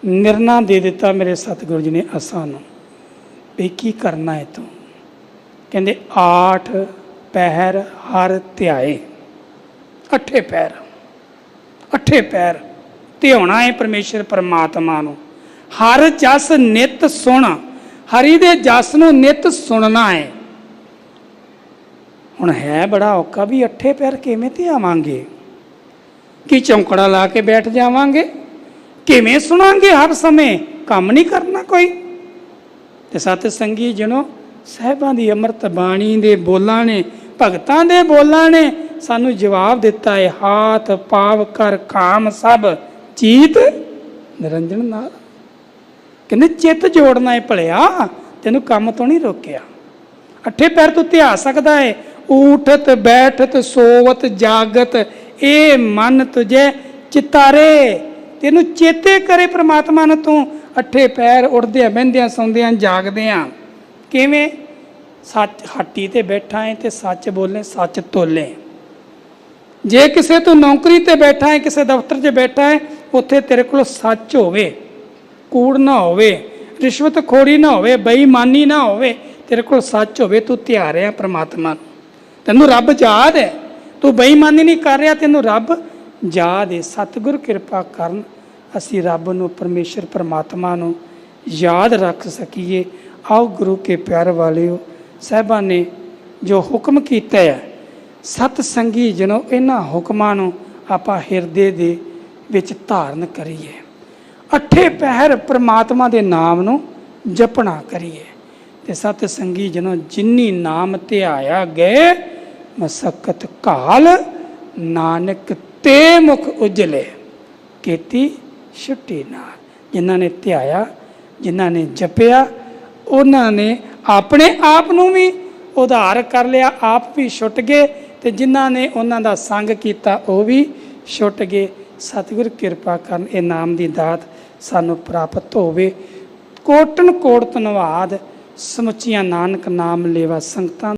ਨਿਰਣਾ ਦੇ ਦਿੱਤਾ ਮੇਰੇ ਸਤਿਗੁਰੂ ਜੀ ਨੇ ਅਸਾਂ ਨੂੰ ਵੀ ਕੀ ਕਰਨਾ ਹੈ ਤੂੰ। ਕਹਿੰਦੇ ਆਠ ਪਹਿਰ ਹਰ ਧਿਆਏ। ਅੱਠੇ ਪੈਰ, ਅੱਠੇ ਪੈਰ ਧਿਆਉਣਾ ਹੈ ਪਰਮੇਸ਼ਰ ਪਰਮਾਤਮਾ ਨੂੰ। ਹਰ ਜਸ ਨਿਤ ਸੁਣ, ਹਰੀ ਦੇ ਜਸ ਨੂੰ ਨਿਤ ਸੁਣਨਾ ਹੈ। ਹੁਣ ਹੈ ਬੜਾ ਔਖਾ ਵੀ ਅੱਠੇ ਪੈਰ ਕਿਵੇਂ ਧਿਆਵਾਂਗੇ? ਕੀ ਚੌਂਕੜਾ ਲਾ ਕੇ ਬੈਠ ਜਾਵਾਂਗੇ? ਕਿਵੇਂ ਸੁਣਾਂਗੇ? ਹਰ ਸਮੇਂ ਕੰਮ ਨਹੀਂ ਕਰਨਾ ਕੋਈ। ਤੇ ਸਤ ਸੰਗੀ ਜਣੋ, ਸਾਹਿਬਾਂ ਦੀ ਅੰਮ੍ਰਿਤ ਬਾਣੀ ਦੇ ਬੋਲਾਂ ਨੇ, ਭਗਤਾਂ ਦੇ ਬੋਲਾਂ ਨੇ ਸਾਨੂੰ ਜਵਾਬ ਦਿੱਤਾ ਹੈ। ਹਾਥ ਪਾਵ ਕਰ ਕਾਮ ਸਭ ਚੀਤ ਨਿਰੰਜਨ ਨਾਲ। ਕਹਿੰਦੇ ਚਿੱਤ ਜੋੜਨਾ ਹੈ ਭਲਿਆ, ਤੈਨੂੰ ਕੰਮ ਤੋਂ ਨਹੀਂ ਰੋਕਿਆ। ਅੱਠੇ ਪੈਰ ਤੂੰ ਧਿਆ ਸਕਦਾ ਹੈ। ਊਠਤ ਬੈਠਤ ਸੋਵਤ ਜਾਗਤ ਇਹ ਮਨ ਤੁਝੇ ਚਿਤਾਰੇ। ਤੈਨੂੰ ਚੇਤੇ ਕਰੇ ਪ੍ਰਮਾਤਮਾ ਨੂੰ। ਤੂੰ ਅੱਠੇ ਪੈਰ ਉੱਠਦਿਆਂ ਬਹਿੰਦਿਆਂ ਸੌਂਦਿਆਂ ਜਾਗਦਿਆਂ ਕਿਵੇਂ? ਸੱਚ ਹੱਟੀ ਤੇ ਬੈਠਾ ਹੈ ਤੇ ਸੱਚ ਬੋਲੇ, ਸੱਚ ਤੋਲੇ। ਜੇ ਕਿਸੇ ਤੂੰ ਨੌਕਰੀ ਤੇ ਬੈਠਾ ਹੈ, ਕਿਸੇ ਦਫ਼ਤਰ 'ਚ ਬੈਠਾ ਹੈ, ਉੱਥੇ ਤੇਰੇ ਕੋਲ ਸੱਚ ਹੋਵੇ, ਕੂੜ ਨਾ ਹੋਵੇ, ਰਿਸ਼ਵਤਖੋਰੀ ਨਾ ਹੋਵੇ, ਬੇਈਮਾਨੀ ਨਾ ਹੋਵੇ, ਤੇਰੇ ਕੋਲ ਸੱਚ ਹੋਵੇ। ਤੂੰ ਧਿਆ ਰਿਹਾ ਪ੍ਰਮਾਤਮਾ ਨੂੰ, ਤੈਨੂੰ ਰੱਬ ਯਾਦ ਹੈ। ਤੂੰ ਬੇਈਮਾਨੀ ਨਹੀਂ ਕਰ ਰਿਹਾ, ਤੈਨੂੰ ਰੱਬ ਯਾਦ ਹੈ। ਸਤਿਗੁਰ ਕਿਰਪਾ ਕਰਨ ਅਸੀਂ ਰੱਬ ਨੂੰ, ਪਰਮੇਸ਼ਰ ਪਰਮਾਤਮਾ ਨੂੰ ਯਾਦ ਰੱਖ ਸਕੀਏ। ਆਓ ਗੁਰੂ ਕੇ ਪਿਆਰ ਵਾਲਿਓ, ਸਾਹਿਬਾਂ ਨੇ ਜੋ ਹੁਕਮ ਕੀਤਾ ਹੈ, ਸਤ ਸੰਗੀ ਜਨੋ, ਇਹਨਾਂ ਹੁਕਮਾਂ ਨੂੰ ਆਪਾਂ ਹਿਰਦੇ ਦੇ ਵਿੱਚ ਧਾਰਨ ਕਰੀਏ। ਅੱਠੇ ਪਹਿਰ ਪ੍ਰਮਾਤਮਾ ਦੇ ਨਾਮ ਨੂੰ ਜਪਣਾ ਕਰੀਏ। ਤੇ ਸਤ ਸੰਗੀ ਜਨੋ, ਜਿਨੀ ਨਾਮ ਧਿਆਇਆ ਗਏ ਮਸਕਤ ਕਾਲ, ਨਾਨਕ ਤੇ ਮੁਖ ਉਜਲੇ ਕੀਤੀ ਛੁੱਟੀ ਨਾਲ। ਜਿਨ੍ਹਾਂ ਨੇ ਧਿਆਇਆ, ਜਿਨ੍ਹਾਂ ਨੇ ਜਪਿਆ, ਉਹਨਾਂ ਨੇ ਆਪਣੇ ਆਪ ਨੂੰ ਵੀ ਉਧਾਰ ਕਰ ਲਿਆ, ਆਪ ਵੀ ਛੁੱਟ ਗਏ। ਤੇ ਜਿਨ੍ਹਾਂ ਨੇ ਉਹਨਾਂ ਦਾ ਸੰਗ ਕੀਤਾ ਉਹ ਵੀ ਛੁੱਟ ਗਏ। ਸਤਿਗੁਰ ਕਿਰਪਾ ਕਰਨ ਇਹ ਨਾਮ ਦੀ ਦਾਤ ਸਾਨੂੰ ਪ੍ਰਾਪਤ ਹੋਵੇ। ਕੋਟਨ ਕੋਟ ਧੰਨਵਾਦ ਸਮੁੱਚੀਆਂ ਨਾਨਕ ਨਾਮ ਲੇਵਾ ਸੰਗਤਾਂ।